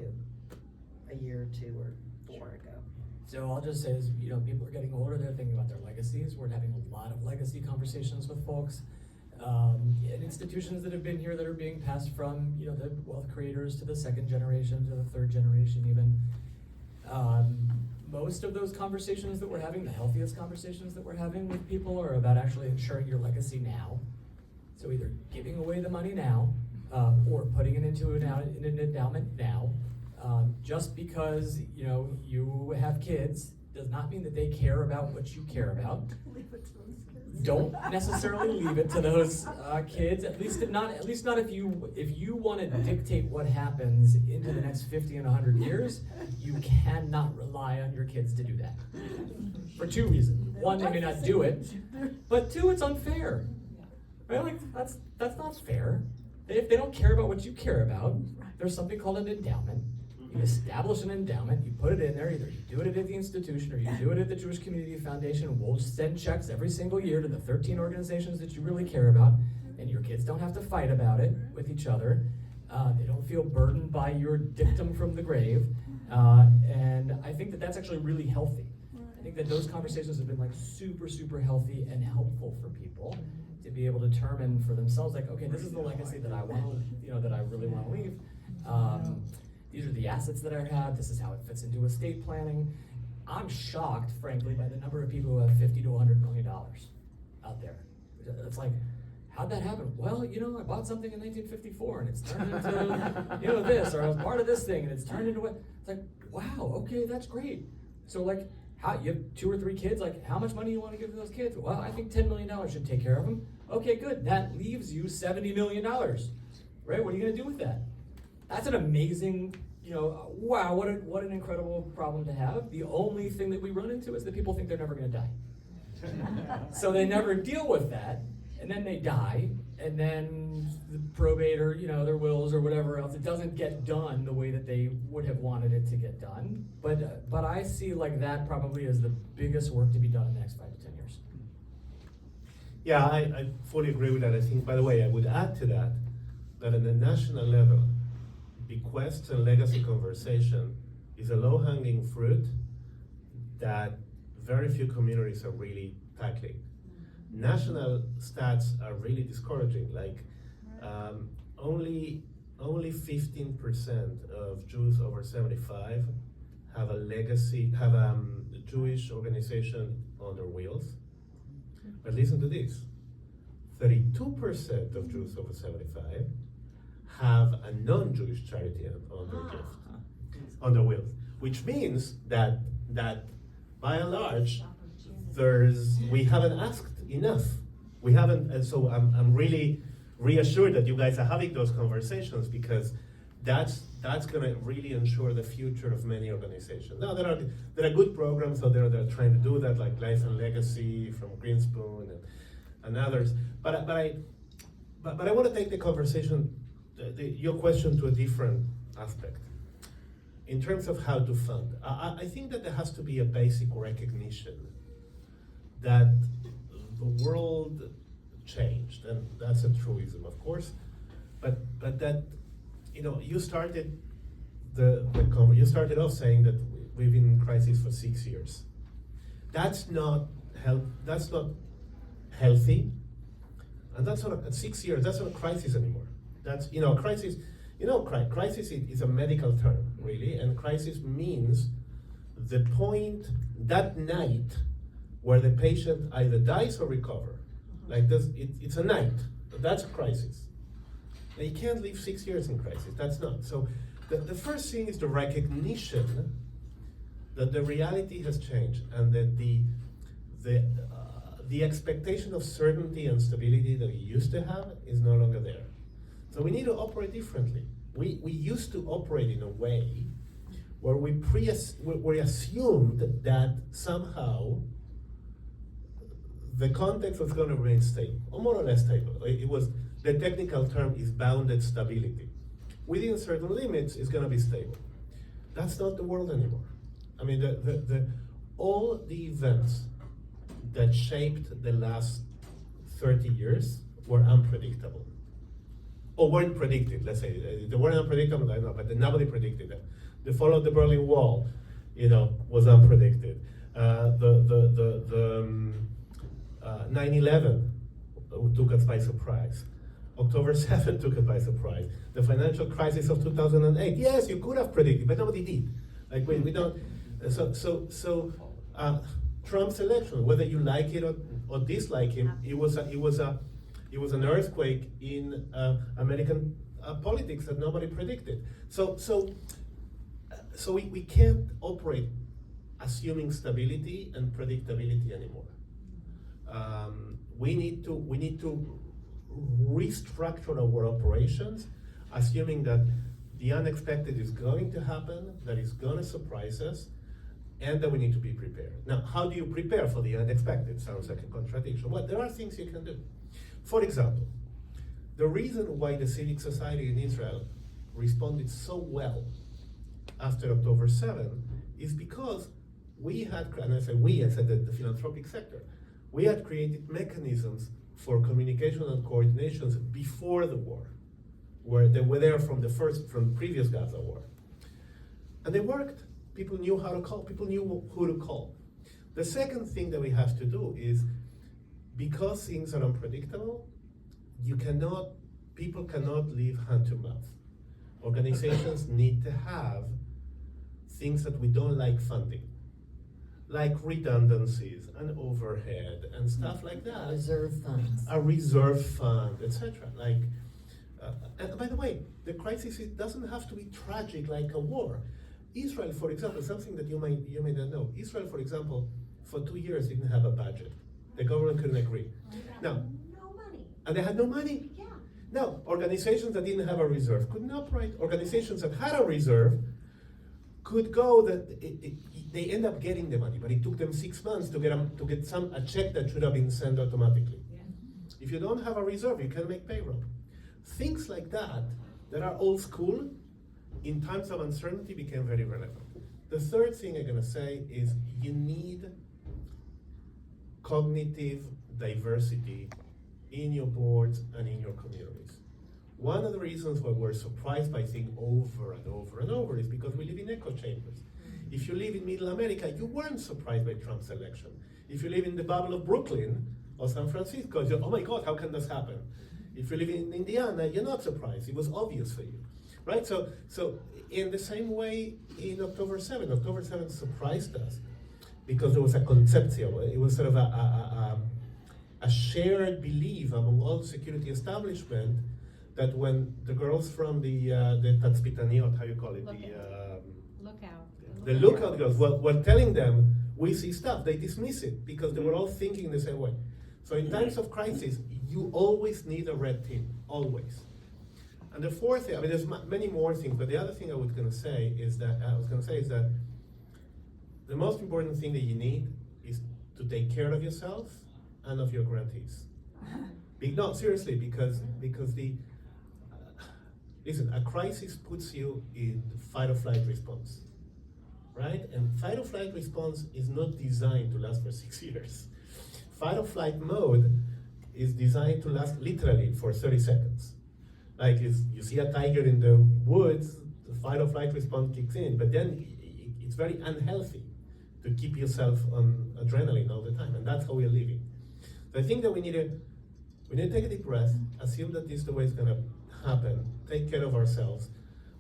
a year or two or 4 ago? So I'll just say is, people are getting older, they're thinking about their legacies. We're having a lot of legacy conversations with folks. And institutions that have been here that are being passed from, the wealth creators to the second generation, to the third generation even. Most of those conversations that we're having, the healthiest conversations that we're having with people are about actually ensuring your legacy now. So either giving away the money now, or putting it into an endowment now. Just because, you have kids does not mean that they care about what you care about. Don't necessarily leave it to those kids. At least not if you want to dictate what happens into the next 50 and 100 years. You cannot rely on your kids to do that for 2 reasons. One, they may not do it, but 2, it's unfair. Right? Like that's not fair. If they don't care about what you care about, there's something called an endowment. You establish an endowment, you put it in there, either you do it at the institution or you do it at the Jewish Community Foundation. We'll send checks every single year to the 13 organizations that you really care about, and your kids don't have to fight about it with each other. They don't feel burdened by your dictum from the grave. And I think that that's actually really healthy. I think that those conversations have been super, super healthy and helpful for people to be able to determine for themselves, okay, this is the legacy that I want to, that I really want to leave. These are the assets that I have. This is how it fits into estate planning. I'm shocked, frankly, by the number of people who have $50 to $100 million out there. It's like, how'd that happen? Well, I bought something in 1954 and it's turned into, this, or I was part of this thing and it's turned into what? It's like, wow, okay, that's great. So how you have 2 or 3 kids? How much money do you want to give to those kids? Well, I think $10 million should take care of them. Okay, good. That leaves you $70 million, right? What are you going to do with that? That's an amazing, wow, what an incredible problem to have. The only thing that we run into is that people think they're never going to die. So they never deal with that, and then they die, and then the probate or, their wills or whatever else, it doesn't get done the way that they would have wanted it to get done. But I see that probably as the biggest work to be done in the next 5 to 10 years. Yeah, I fully agree with that. I think, by the way, I would add to that, that at the national level, bequests and legacy conversation is a low-hanging fruit that very few communities are really tackling. National stats are really discouraging. Like, only 15% of Jews over 75 have a legacy, have a Jewish organization on their wheels. But listen to this, 32% of Jews over 75 have a non-Jewish charity on their gift, on their wheels, which means that by and large, we haven't asked enough. We haven't, and so I'm really reassured that you guys are having those conversations, because that's going to really ensure the future of many organizations. Now there are good programs out there that are trying to do that, like Life and Legacy from Greenspoon and others. But I want to take the conversation, your question, to a different aspect. In terms of how to fund, I think that there has to be a basic recognition that the world changed, and that's a truism, of course. But that, you started you started off saying that we've been in crisis for 6 years. That's not healthy, and that's not 6 years. That's not a crisis anymore. That's a crisis. Crisis is a medical term, really, and crisis means the point that night where the patient either dies or recover. Like this, it's a night. That's a crisis. Now, you can't live 6 years in crisis. That's not. So the first thing is the recognition that the reality has changed, and that the expectation of certainty and stability that we used to have is no longer there. So we need to operate differently. We used to operate in a way where we assumed that somehow the context was going to remain stable, or more or less stable. It was, the technical term is bounded stability. Within certain limits, it's going to be stable. That's not the world anymore. I mean, all the events that shaped the last 30 years were unpredictable. Or weren't predicted, let's say. They weren't unpredictable, I know, but nobody predicted them. The fall of the Berlin Wall, was unpredicted. 9/11 took us by surprise. October 7 took us by surprise. The financial crisis of 2008, yes, you could have predicted, but nobody did. Like we don't. So Trump's election, whether you like it or dislike him, it was an earthquake in American politics that nobody predicted. So we can't operate assuming stability and predictability anymore. We need to restructure our operations, assuming that the unexpected is going to happen, that is going to surprise us, and that we need to be prepared. Now, how do you prepare for the unexpected? Sounds like a contradiction. Well, there are things you can do. For example, the reason why the civic society in Israel responded so well after October 7 is because we had, and I said that the philanthropic sector, we had created mechanisms for communication and coordinations before the war, where they were there from previous Gaza war. And they worked. People knew how to call, people knew who to call. The second thing that we have to do is, because things are unpredictable, people cannot live hand to mouth. Organizations need to have things that we don't like funding, like redundancies and overhead and stuff like that. Reserve funds. A reserve fund, etc. And by the way, the crisis doesn't have to be tragic like a war. Israel, for example, something that you may not know. Israel, for example, for 2 years didn't have a budget. The government couldn't agree. Now, no money. and they had no money. Yeah. Now, organizations that didn't have a reserve couldn't operate. Organizations that had a reserve could go. They end up getting the money, but it took them 6 months to get a check that should have been sent automatically. Yeah. If you don't have a reserve, you can't make payroll. Things like that are old school, in times of uncertainty became very relevant. The third thing I'm going to say is you need cognitive diversity in your boards and in your communities. One of the reasons why we're surprised by things over and over and over is because we live in echo chambers. If you live in Middle America, you weren't surprised by Trump's election. If you live in the bubble of Brooklyn or San Francisco, you're, oh my God, how can this happen? If you live in Indiana, you're not surprised. It was obvious for you, right? So in the same way, in October 7th surprised us because there was a conception. It was sort of a shared belief among all the security establishment that when the girls from the Tatspitaniot, how you call it, the lookout girls were telling them, we see stuff, they dismiss it because they were all thinking the same way. So in times of crisis, you always need a red team, always. And the fourth thing, I mean, there's many more things, but the other thing I was going to say is that the most important thing that you need is to take care of yourself and of your grantees. No, seriously, because listen, a crisis puts you in fight or flight response, right? And fight or flight response is not designed to last for 6 years. Fight or flight mode is designed to last literally for 30 seconds. Like you see a tiger in the woods, the fight or flight response kicks in, but then it's very unhealthy to keep yourself on adrenaline all the time, and that's how we're living. So I think that we need to take a deep breath, assume that this is the way it's gonna happen, take care of ourselves.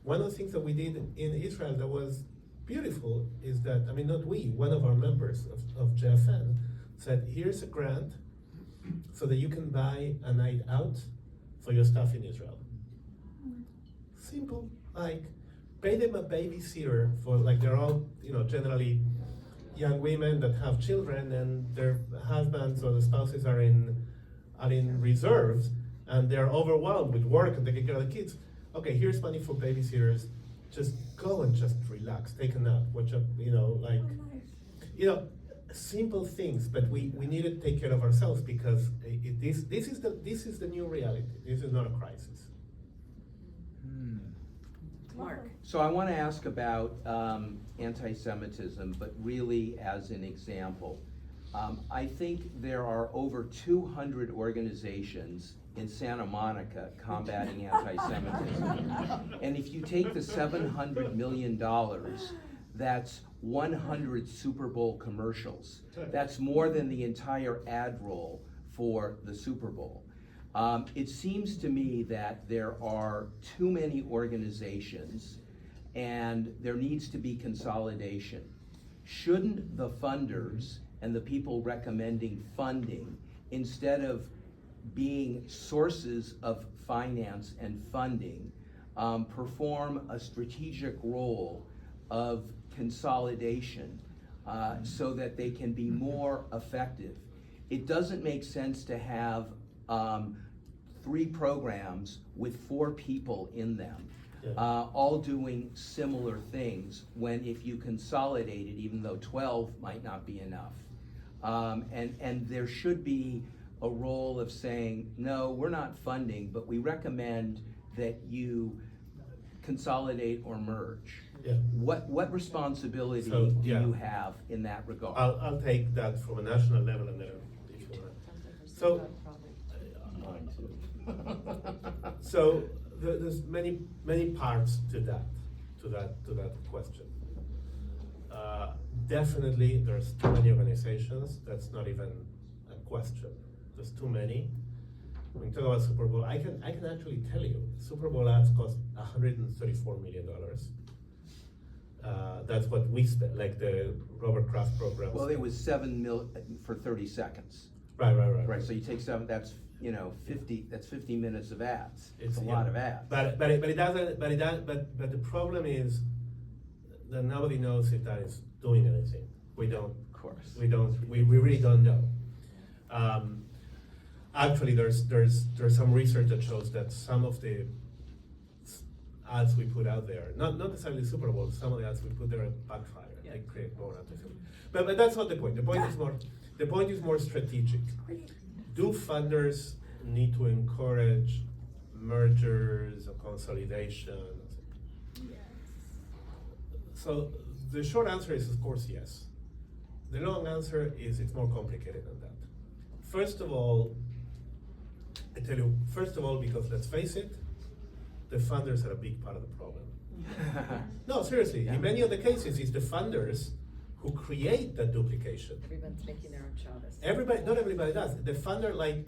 One of the things that we did in Israel that was beautiful is that, I mean, not we, one of our members of JFN said, here's a grant so that you can buy a night out for your staff in Israel. Simple, like pay them a babysitter for, like they're all, generally young women that have children and their husbands or the spouses are in reserves and they're overwhelmed with work and taking care of the kids. Okay, here's money for babysitters. Just go and just relax, take a nap, watch a, simple things. But we need to take care of ourselves because this is the new reality. This is not a crisis. Mark. So I want to ask about anti-Semitism, but really as an example. I think there are over 200 organizations in Santa Monica combating anti-Semitism. And if you take the $700 million, that's 100 Super Bowl commercials. That's more than the entire ad roll for the Super Bowl. It seems to me that there are too many organizations and there needs to be consolidation. Shouldn't the funders and the people recommending funding, instead of being sources of finance and funding, perform a strategic role of consolidation so that they can be more effective? It doesn't make sense to have 3 programs with 4 people in them, all doing similar things, when if you consolidate it, even though 12 might not be enough. And there should be a role of saying, no, we're not funding, but we recommend that you consolidate or merge. Yeah. What responsibility So, do yeah. you have in that regard? I'll take that from a national level and then if you want. So, Mine too. so there's many parts to that question. Definitely, there's too many organizations. That's not even a question. There's too many. When you talk about Super Bowl, I can actually tell you, Super Bowl ads cost $134 million. That's what we spent, like the Robert Kraft program. Well, it was 7 mil for 30 seconds. Right. Right, so you take 7, that's 50. That's 50 minutes of ads. It's a yeah. lot of ads. But it doesn't. But the problem is that nobody knows if that is doing anything. We don't. Of course. We don't. We really don't know. Actually, there's some research that shows that some of the ads we put out there, not necessarily Super Bowl, some of the ads we put there backfire. Yeah. They create more anti-Semitism. But that's not the point. The point is more strategic. Do funders need to encourage mergers or consolidation? Yes. So the short answer is, of course, yes. The long answer is it's more complicated than that. First of all, I tell you, because let's face it, the funders are a big part of the problem. No, seriously, in many of the cases, it's the funders who create that duplication. Everyone's making their own Chavez. Not everybody does. The funder, like,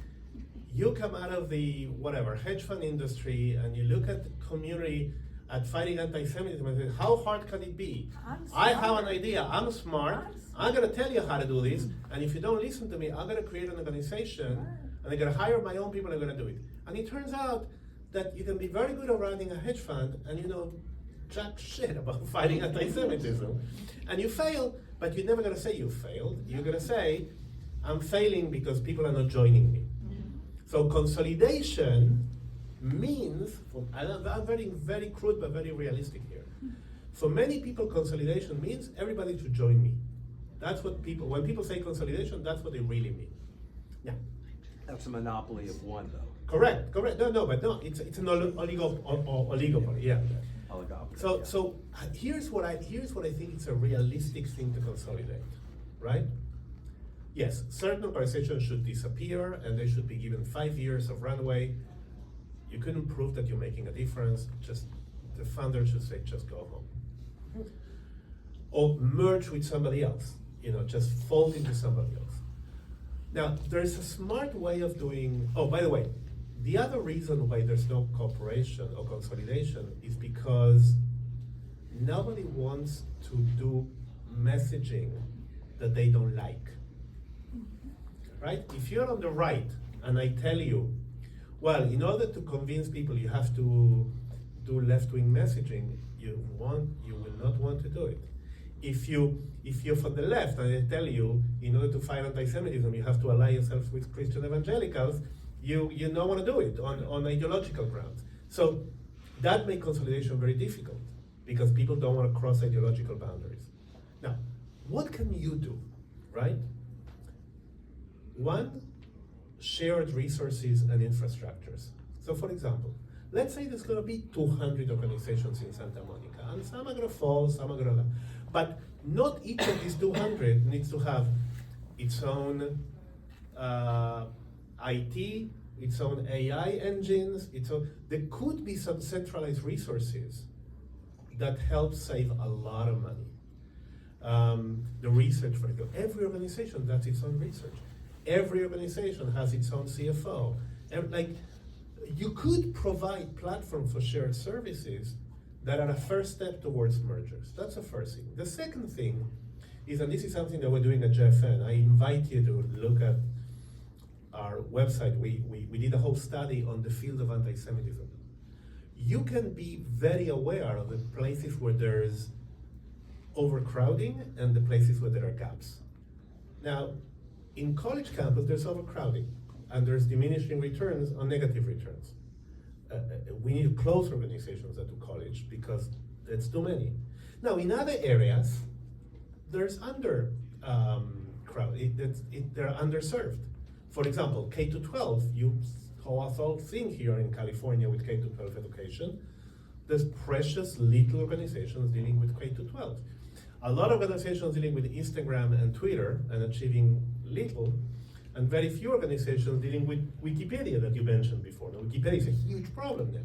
you come out of the, whatever, hedge fund industry, and you look at the community at fighting anti-Semitism and say, how hard can it be? I have an idea, I'm smart, I'm gonna tell you how to do this, and if you don't listen to me, I'm gonna create an organization, and I'm gonna hire my own people and I'm gonna do it. And it turns out that you can be very good at running a hedge fund, and you know jack shit about fighting anti-Semitism. And you fail, but you're never gonna say you failed. You're gonna say, I'm failing because people are not joining me. So consolidation means, I'm very, very crude but very realistic here. For many people, consolidation means everybody to join me. That's what people, when people say consolidation, that's what they really mean. Yeah. That's a monopoly of one, though. Correct. No, it's an oligopoly, yeah. Oligopoly. So here's what I think it's a realistic thing to consolidate, right? Yes, certain organizations should disappear and they should be given 5 years of runway. You couldn't prove that you're making a difference, just the founder should say, just go home. Or merge with somebody else, just fold into somebody else. Now, there's a smart way of doing, oh, by the way, the other reason why there's no cooperation or consolidation is because nobody wants to do messaging that they don't like, right? If you're on the right and I tell you, well, in order to convince people you have to do left-wing messaging, you will not want to do it. If you're from the left and I tell you, in order to fight anti-Semitism, you have to ally yourself with Christian evangelicals, you don't want to do it on ideological grounds. So that makes consolidation very difficult because people don't want to cross ideological boundaries. Now, what can you do, right? One, shared resources and infrastructures. So for example, let's say there's going to be 200 organizations in Santa Monica, and some are going to fall, some are going to, but not each of these 200 needs to have its own IT, its own AI engines, there could be some centralized resources that help save a lot of money. The research, for example, every organization does its own research. Every organization has its own CFO. You could provide platforms for shared services that are a first step towards mergers. That's the first thing. The second thing is, and this is something that we're doing at JFN, I invite you to look at our website. We did a whole study on the field of anti-Semitism. You can be very aware of the places where there's overcrowding and the places where there are gaps. Now, in college campus, there's overcrowding, and there's diminishing returns on negative returns. We need to close organizations that do college because it's too many. Now, in other areas, there's they're underserved. For example, K-12, you saw us all thing here in California with K-12 education. There's precious little organizations dealing with K-12. A lot of organizations dealing with Instagram and Twitter and achieving little, and very few organizations dealing with Wikipedia that you mentioned before. Now, Wikipedia is a huge problem there.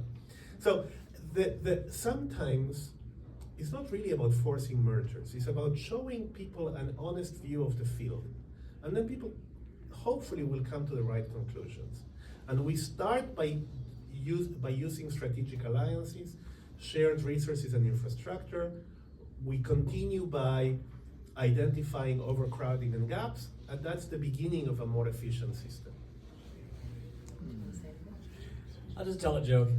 So sometimes it's not really about forcing mergers. It's about showing people an honest view of the field. And then people hopefully will come to the right conclusions. And we start by using strategic alliances, shared resources and infrastructure. We continue by identifying overcrowding and gaps, and that's the beginning of a more efficient system. I'll just tell a joke.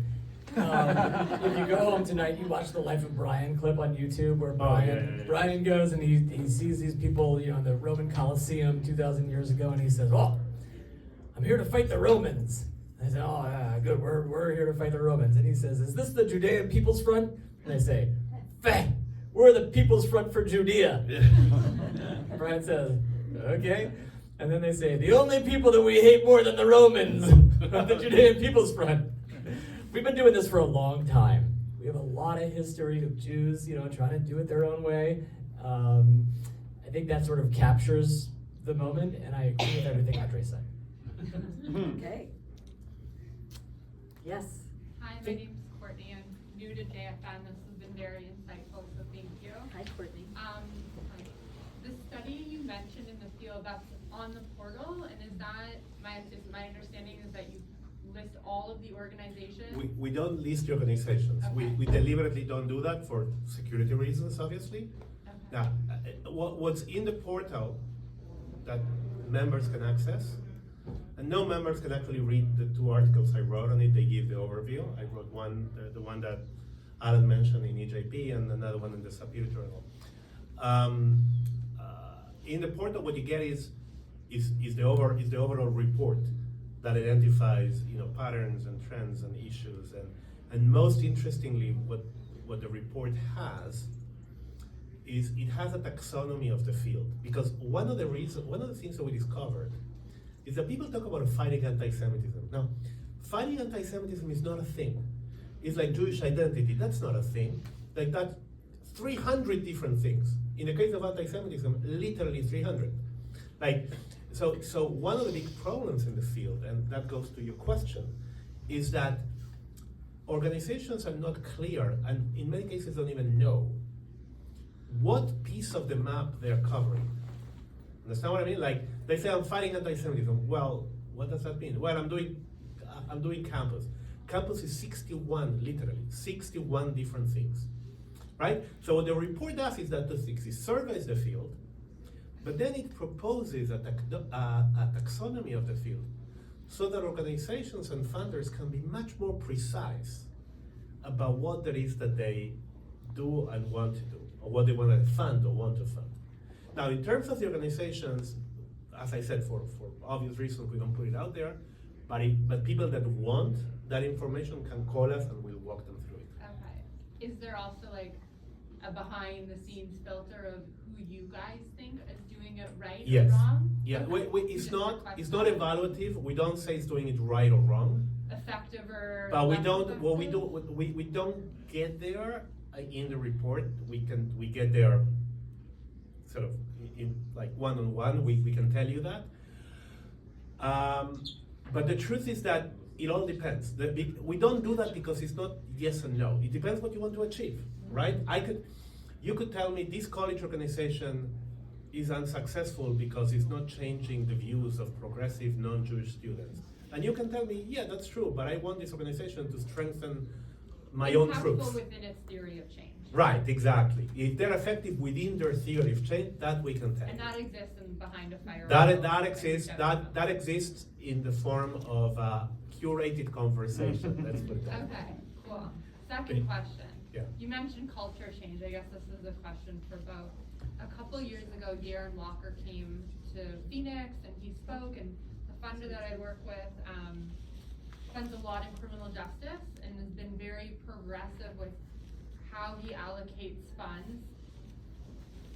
If you go home tonight, you watch the Life of Brian clip on YouTube where Brian goes and he sees these people, in the Roman Colosseum 2,000 years ago, and he says, "Oh, I'm here to fight the Romans." And they say, "Oh, yeah, good, we're here to fight the Romans." And he says, "Is this the Judean People's Front?" And they say, "Feh, we're the People's Front for Judea." Brian says, "Okay." And then they say, "The only people that we hate more than the Romans are the Judean People's Front." We've been doing this for a long time. We have a lot of history of Jews, trying to do it their own way. I think that sort of captures the moment, and I agree with everything Andre said. Okay. Yes. Hi, my name's Courtney. I'm new to JFN. This has been very insightful, so thank you. Hi, Courtney. The study you mentioned in the field, that's on the portal, and is my understanding is that you list all of the organizations? We don't list the organizations. Okay. We deliberately don't do that for security reasons, obviously. Okay. Now, what's in the portal that members can access, and no members can actually read the 2 articles I wrote on it. They give the overview. I wrote one, the one that Alan mentioned in EJP, and another one in the Sapir Journal. In the portal, what you get is the overall report that identifies, you know, patterns and trends and issues, and most interestingly, what the report has is it has a taxonomy of the field, because one of the things that we discovered is that people talk about fighting anti-Semitism. Now, fighting anti-Semitism is not a thing. It's like Jewish identity. That's not a thing. Like that's 300 different things. In the case of anti-Semitism, literally 300. Like, so one of the big problems in the field, and that goes to your question, is that organizations are not clear, and in many cases don't even know what piece of the map they're covering. Understand what I mean? Like, they say I'm fighting anti-Semitism. Well, what does that mean? Well, I'm doing campus. Campus is 61, literally, 61 different things, right? So what the report does is that it surveys the field, but then it proposes a taxonomy of the field so that organizations and funders can be much more precise about what it is that they do and want to do, or what they want to fund or want to fund. Now, in terms of the organizations, as I said, for obvious reasons, we don't put it out there, but people that want that information can call us and we'll walk them through it. Okay. Is there also like a behind the scenes filter of who you guys think is doing it right Yes. or wrong? Yeah, Okay. it's Just not request it's not that. evaluative. We don't say it's doing it right or wrong. Effective or But we less don't. What we effective? do. We don't get there in the report. We get there sort of in like one-on-one. We can tell you that. But the truth is that it all depends. We don't do that because it's not yes and no. It depends what you want to achieve, right? You could tell me this college organization is unsuccessful because it's not changing the views of progressive non-Jewish students. And you can tell me, yeah, that's true, but I want this organization to strengthen my own troops. Impactful within its theory of change. Right, exactly. If they're effective within their theory of change, that we can tell. And that exists in behind a firewall. That exists in the form of a curated conversation. Let's put it that way. Okay, cool. Second question. Yeah. You mentioned culture change. I guess this is a question for both. A couple years ago, Darren Walker came to Phoenix and he spoke, and the funder that I work with spends a lot in criminal justice and has been very progressive with how he allocates funds,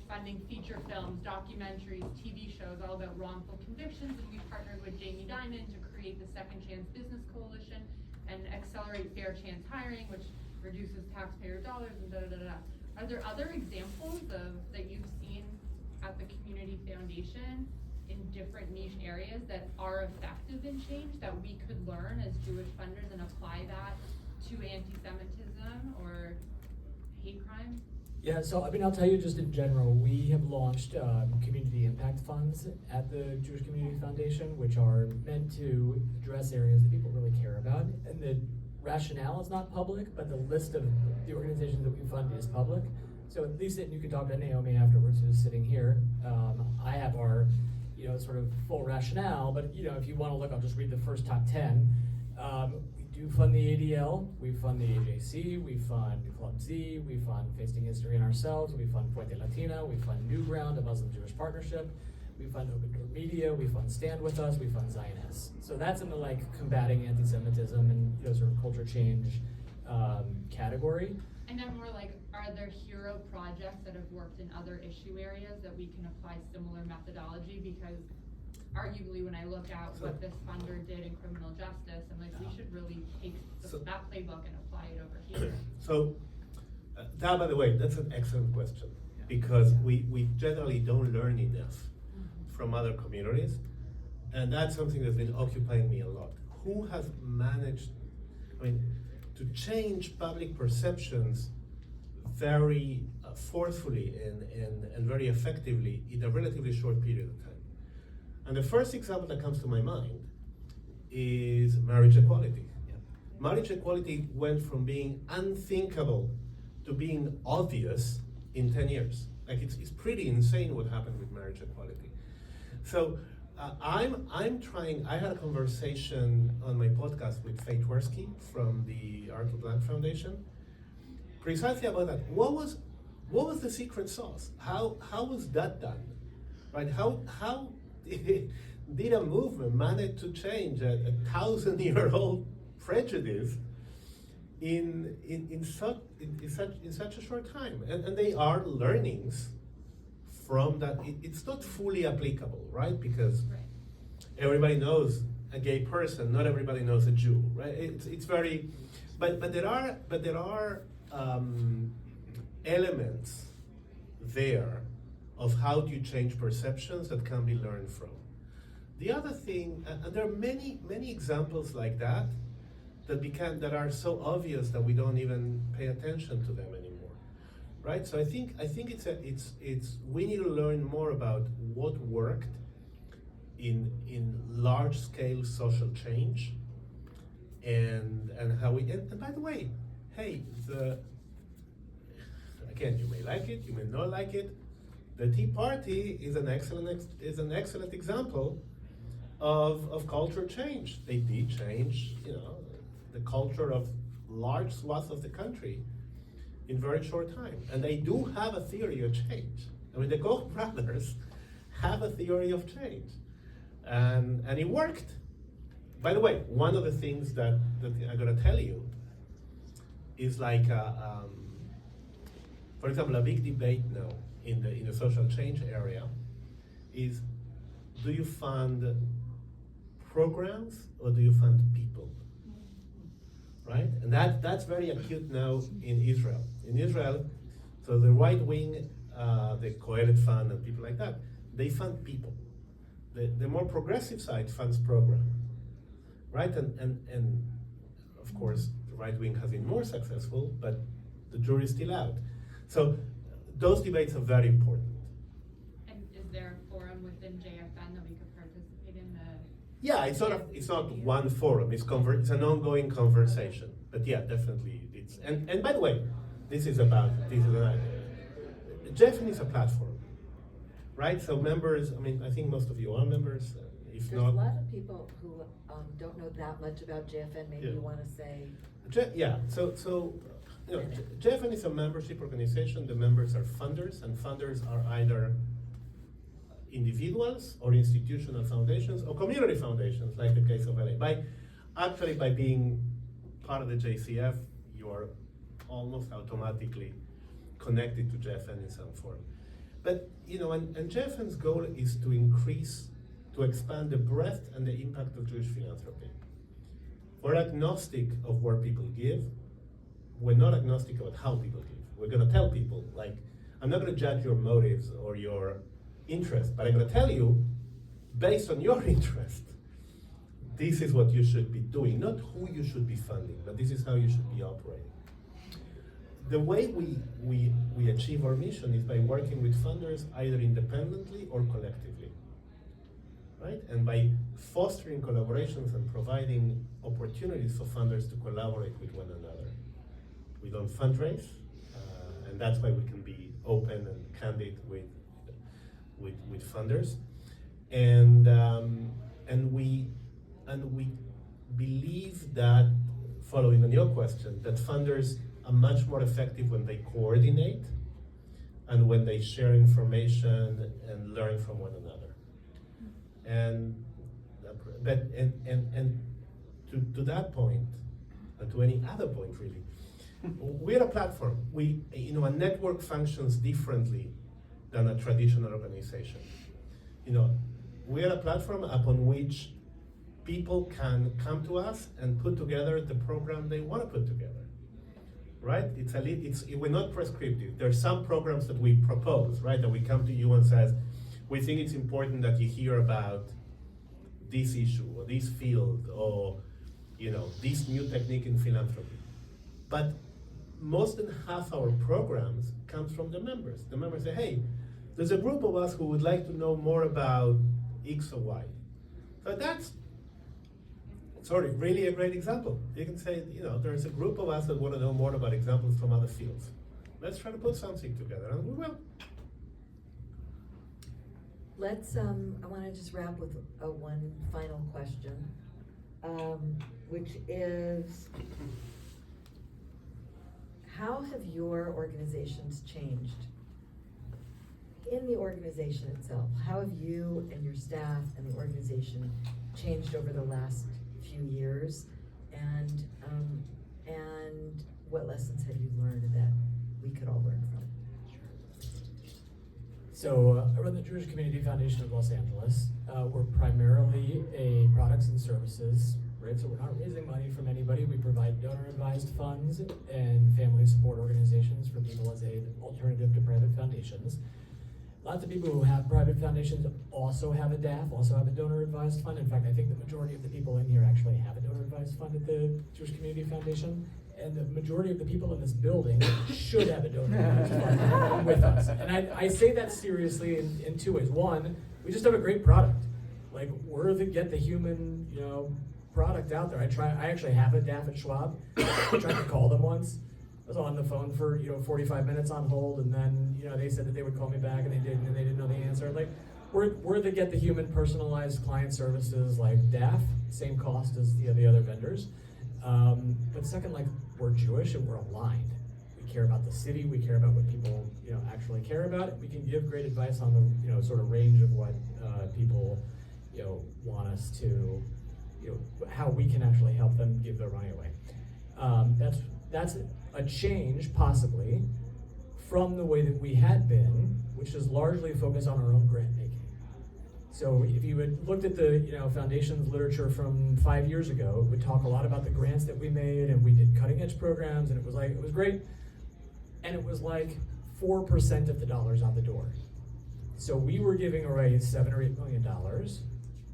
funding feature films, documentaries, TV shows, all about wrongful convictions. And we partnered with Jamie Dimon to create the Second Chance Business Coalition and accelerate fair chance hiring, which reduces taxpayer dollars and da-da-da-da. Are there other examples that you've seen at the Community Foundation in different niche areas that are effective in change that we could learn as Jewish funders and apply that to anti-Semitism or hate crime? Yeah, so I mean, I'll tell you just in general, we have launched community impact funds at the Jewish Community Foundation, which are meant to address areas that people really care about. And the rationale is not public, but the list of the organizations that we fund is public. So at least, and you can talk to Naomi afterwards, who's sitting here. I have our, sort of full rationale, but if you want to look, I'll just read the first top 10. We do fund the ADL, we fund the AJC, we fund Club Z, we fund Facing History and Ourselves, we fund Puente Latina, we fund New Ground, a Muslim-Jewish partnership, we fund Open Door Media, we fund Stand With Us, we fund Zionists. So that's in the combating anti-Semitism and sort of culture change category. And then more like, are there hero projects that have worked in other issue areas that we can apply similar methodology? Because arguably when I look at what this funder did in criminal justice, I'm like, we should really take that playbook and apply it over here. So, that, by the way, that's an excellent question, because we generally don't learn enough from other communities. And that's something that's been occupying me a lot. Who has managed, to change public perceptions very forcefully and very effectively in a relatively short period of time? And the first example that comes to my mind is marriage equality. Marriage equality went from being unthinkable to being obvious in 10 years. Like it's pretty insane what happened with marriage equality. So I'm trying, I had a conversation on my podcast with Faye Twersky from the Arthur Blank Foundation, precisely about that. What was the secret sauce? How was that done? Right? How did a movement manage to change a 1,000-year-old prejudice in such a short time? And they are learnings from that. It's not fully applicable, right? Because everybody knows a gay person, not everybody knows a Jew, right? It's very, but there are elements there of how do you change perceptions that can be learned from. The other thing, and there are many examples like that that are so obvious that we don't even pay attention to them anymore, right? So I think it's we need to learn more about what worked in large scale social change, and how we and by the way, hey, again, you may like it, you may not like it. The Tea Party is an excellent example of culture change. They did change, the culture of large swaths of the country in very short time. And they do have a theory of change. I mean, the Koch brothers have a theory of change. And it worked. By the way, one of the things that I'm gonna tell you is like, for example, a big debate now in the social change area is, do you fund programs or do you fund people? Right? And that's very acute now in Israel. In Israel, so the right wing, the Kohelet Fund and people like that, they fund people. The more progressive side funds program. Right? And of course, the right wing has been more successful, but the jury is still out. So those debates are very important. And is there a forum within JFN that we could participate in? Yeah, it's not one forum. It's an ongoing conversation. But yeah, definitely it's and by the way, JFN is a platform, right? So members. I mean, I think most of you are members. If There's not, a lot of people who don't know that much about JFN. Maybe you want to say. So JFN is a membership organization. The members are funders, and funders are either individuals or institutional foundations or community foundations, like the case of LA. By being part of the JCF, you are almost automatically connected to JFN in some form. But and JFN's goal is to expand the breadth and the impact of Jewish philanthropy. We're agnostic of where people give. We're not agnostic about how people give. We're going to tell people, like, I'm not going to judge your motives or your interest, but I'm going to tell you, based on your interest, this is what you should be doing, not who you should be funding, but this is how you should be operating. The way we achieve our mission is by working with funders either independently or collectively, right? And by fostering collaborations and providing opportunities for funders to collaborate with one another. We don't fundraise, and that's why we can be open and candid with funders, and we believe that, following on your question, that funders are much more effective when they coordinate and when they share information and learn from one another. And to that point, and to any other point really, we're a platform. A network functions differently than a traditional organization. We're a platform upon which people can come to us and put together the program they want to put together. Right? We're not prescriptive. There are some programs that we propose, right? That we come to you and says, we think it's important that you hear about this issue or this field or this new technique in philanthropy. But more than half our programs comes from the members. The members say, hey, there's a group of us who would like to know more about X or Y. So that's really a great example. You can say, there's a group of us that want to know more about examples from other fields. Let's try to put something together, and we will. Let's, I want to just wrap with one final question, which is, how have your organizations changed? In the organization itself, how have you and your staff and the organization changed over the last few years? And what lessons have you learned that we could all learn from? So I run the Jewish Community Foundation of Los Angeles. We're primarily a products and services, right? So we're not raising money from anybody. We provide donor-advised funds and family support organizations for people as an alternative to private foundations. Lots of people who have private foundations also have a DAF, also have a donor-advised fund. In fact, I think the majority of the people in here actually have a donor-advised fund at the Jewish Community Foundation. And the majority of the people in this building should have a donor-advised fund with us. And I say that seriously in two ways. One, we just have a great product. Like, we're get the human, product out there. I actually have a DAF at Schwab. I tried to call them once. I was on the phone for 45 minutes on hold, and then they said that they would call me back, and they didn't, and they didn't know the answer. Like, we're the get the human personalized client services like DAF, same cost as the other vendors. But second, like, we're Jewish and we're aligned. We care about the city. We care about what people actually care about. We can give great advice on the sort of range of what people want us to how we can actually help them give their money away. That's a change, possibly, from the way that we had been, which is largely focused on our own grant making. So if you had looked at the foundation's literature from 5 years ago, it would talk a lot about the grants that we made, and we did cutting edge programs, and it was great. And it was like 4% of the dollars out the door. So we were giving away $7 or $8 million.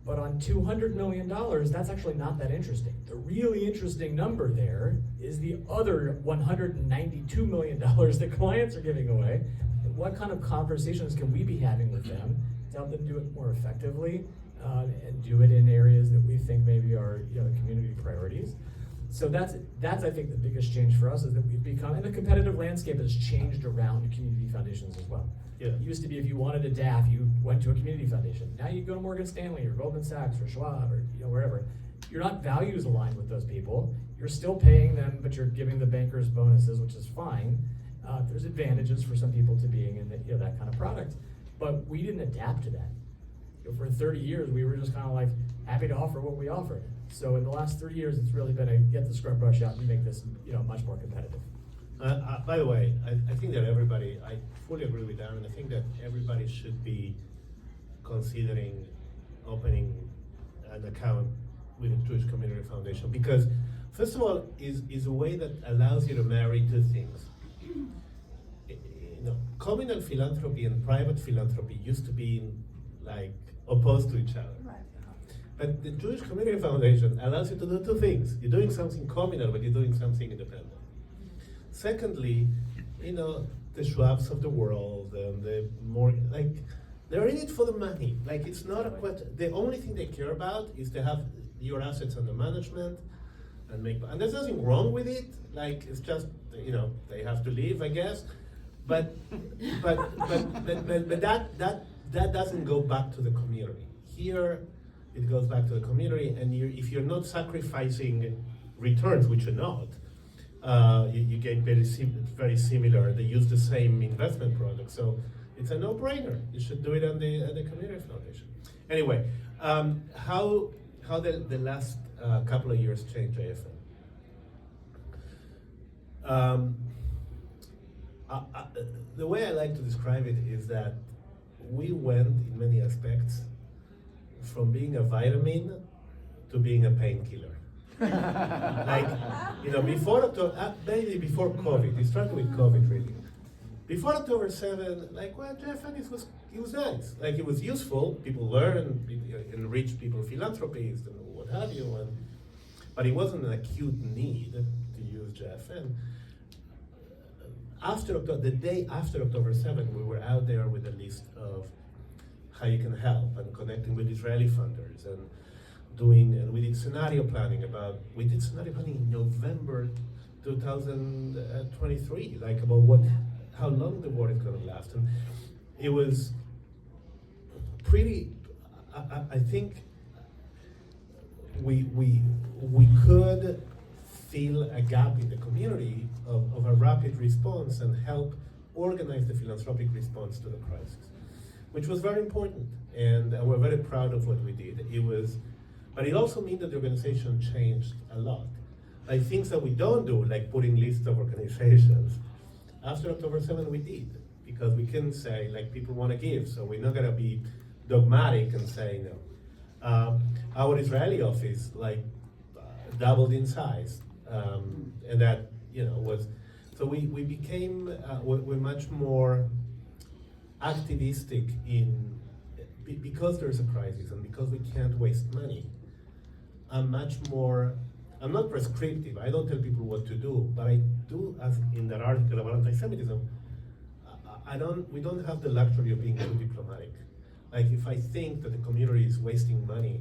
But on $200 million, that's actually not that interesting. The really interesting number there is the other $192 million that clients are giving away. And what kind of conversations can we be having with them to help them do it more effectively and do it in areas that we think maybe are the community priorities? So that's I think the biggest change for us is that we've become, and the competitive landscape has changed around community foundations as well. Yeah. It used to be if you wanted a DAF, you went to a community foundation. Now you go to Morgan Stanley or Goldman Sachs or Schwab or wherever. You're not values aligned with those people. You're still paying them, but you're giving the bankers bonuses, which is fine. There's advantages for some people to being in that kind of product, but we didn't adapt to that. For 30 years, we were just kind of like happy to offer what we offered. So in the last 3 years, it's really been a get the scrub brush out and make this much more competitive. By the way, I think that I fully agree with Darren. I think that everybody should be considering opening an account with the Jewish Community Foundation because, first of all, is a way that allows you to marry two things. Communal philanthropy and private philanthropy used to be like opposed to each other. Right. But the Jewish Community Foundation allows you to do two things. You're doing something communal, but you're doing something independent. Secondly, the Schwabs of the world and the more, they're in it for the money. It's not a question. The only thing they care about is to have your assets under management and there's nothing wrong with it. It's just, they have to live, I guess. But that doesn't go back to the community. Here, it goes back to the community, and if you're not sacrificing returns, which you're not, you get very similar. They use the same investment product, so it's a no-brainer. You should do it on the community foundation. Anyway, how the last couple of years changed JFN? The way I like to describe it is that we went, in many aspects, from being a vitamin to being a painkiller. Before COVID, it started with COVID really. Before October 7, JFN was it was nice. Like it was useful. People learn, enrich people, philanthropies and what have you. But it wasn't an acute need to use JFN. After the day after October 7, we were out there with a list of how you can help and connecting with Israeli funders and we did scenario planning in November 2023, like about how long the war is going to last. And it was pretty, I think we could fill a gap in the community of a rapid response and help organize the philanthropic response to the crisis, which was very important, and we're very proud of what we did. But it also means that the organization changed a lot. Like things that we don't do, like putting lists of organizations. After October 7, we did, because we couldn't say, like, people want to give, so we're not gonna be dogmatic and say no. Our Israeli office, doubled in size, and that, was, so we became, we're much more activistic because there's a crisis and because we can't waste money. I'm not prescriptive. I don't tell people what to do, but I do, as in that article about anti-Semitism, we don't have the luxury of being too diplomatic. Like if I think that the community is wasting money,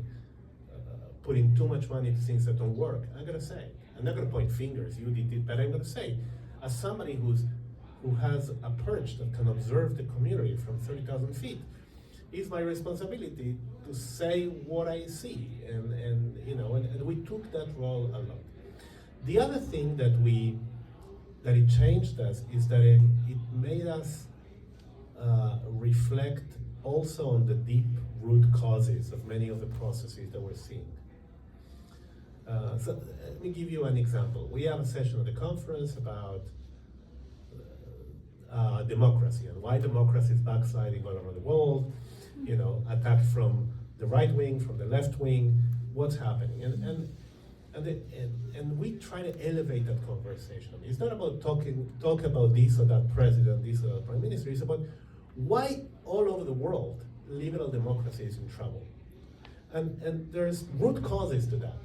putting too much money into things that don't work, I'm gonna say. I'm not gonna point fingers, you did it, but I'm gonna say, as somebody who has a perch that can observe the community from 30,000 feet, it's my responsibility to say what I see, and we took that role a lot. The other thing that it changed us is that it made us reflect also on the deep root causes of many of the processes that we're seeing. So let me give you an example. We have a session at the conference about democracy and why democracy is backsliding all over the world. Attack from the right wing, from the left wing, what's happening, and we try to elevate that conversation. It's not about talk about this or that president, this or that prime minister. It's about why all over the world liberal democracy is in trouble, and there's root causes to that.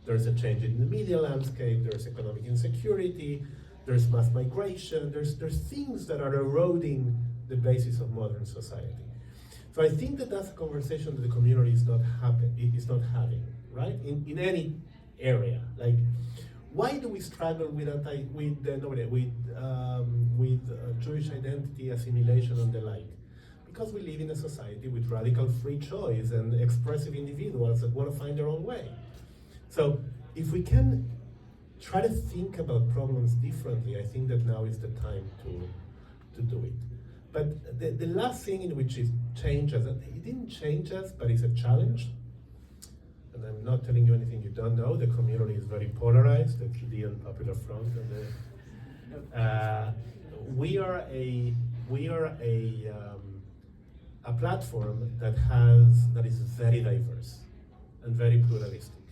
There's a change in the media landscape. There's economic insecurity. There's mass migration. There's things that are eroding the basis of modern society. So I think that that's a conversation that the community is not having, right? In any area, like, why do we struggle with Jewish identity, assimilation, and the like? Because we live in a society with radical free choice and expressive individuals that want to find their own way. So if we can try to think about problems differently, I think that now is the time to do it. But the last thing in which it changes, it didn't change us, but it's a challenge. And I'm not telling you anything you don't know. The community is very polarized, the Judean Popular Front. And we are a platform that is very diverse and very pluralistic.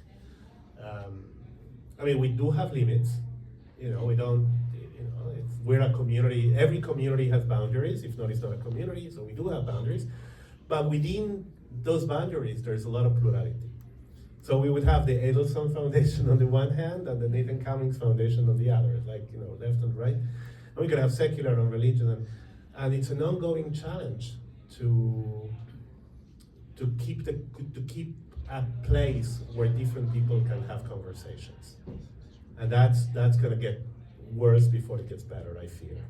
We do have limits. We don't. We're a community. Every community has boundaries. If not, it's not a community. So we do have boundaries, but within those boundaries, there's a lot of plurality. So we would have the Edelson Foundation on the one hand and the Nathan Cummings Foundation on the other, left and right. And we could have secular and religion, and it's an ongoing challenge to keep a place where different people can have conversations, and that's going to get worse before it gets better, I fear.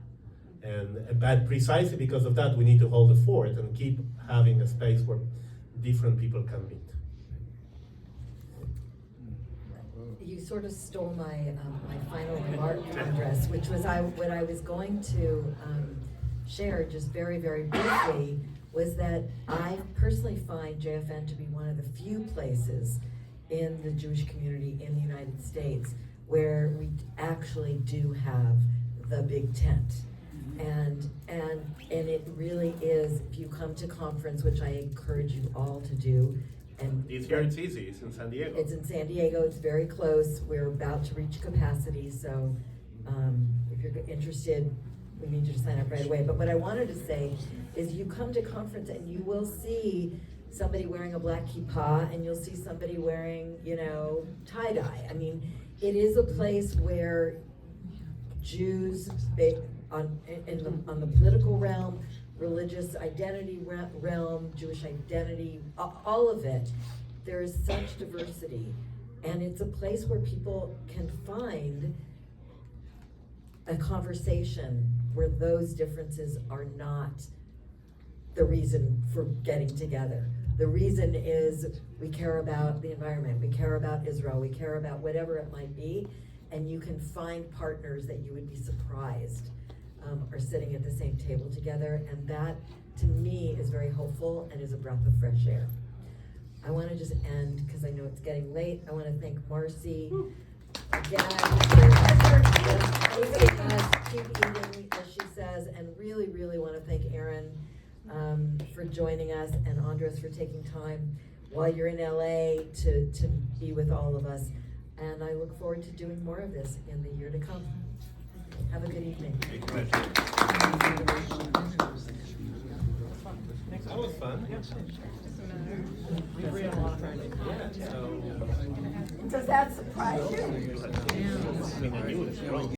But precisely because of that, we need to hold the fort and keep having a space where different people can meet. You sort of stole my final remark, Andres, which was what I was going to share just very, very briefly, was that I personally find JFN to be one of the few places in the Jewish community in the United States where we actually do have the big tent. And it really is, if you come to conference, which I encourage you all to do, and it's easy, it's in San Diego. It's in San Diego, it's very close, we're about to reach capacity, so if you're interested, we need you to sign up right away. But what I wanted to say is you come to conference and you will see somebody wearing a black kippah and you'll see somebody wearing, tie-dye. I mean, it is a place where Jews, on the political realm, religious identity realm, Jewish identity, all of it, there is such diversity. And it's a place where people can find a conversation where those differences are not the reason for getting together. The reason is we care about the environment, we care about Israel, we care about whatever it might be, and you can find partners that you would be surprised are sitting at the same table together, and that, to me, is very hopeful and is a breath of fresh air. I want to just end, because I know it's getting late, I want to thank Marcy again for making us keep eating, as she says, and really, really want to thank Aaron for joining us, and Andres for taking time while you're in LA to be with all of us. And I look forward to doing more of this in the year to come. Have a good evening. Thank you much. That was fun. We agree on a lot of things. Does that surprise you? I mean, I knew it was wrong.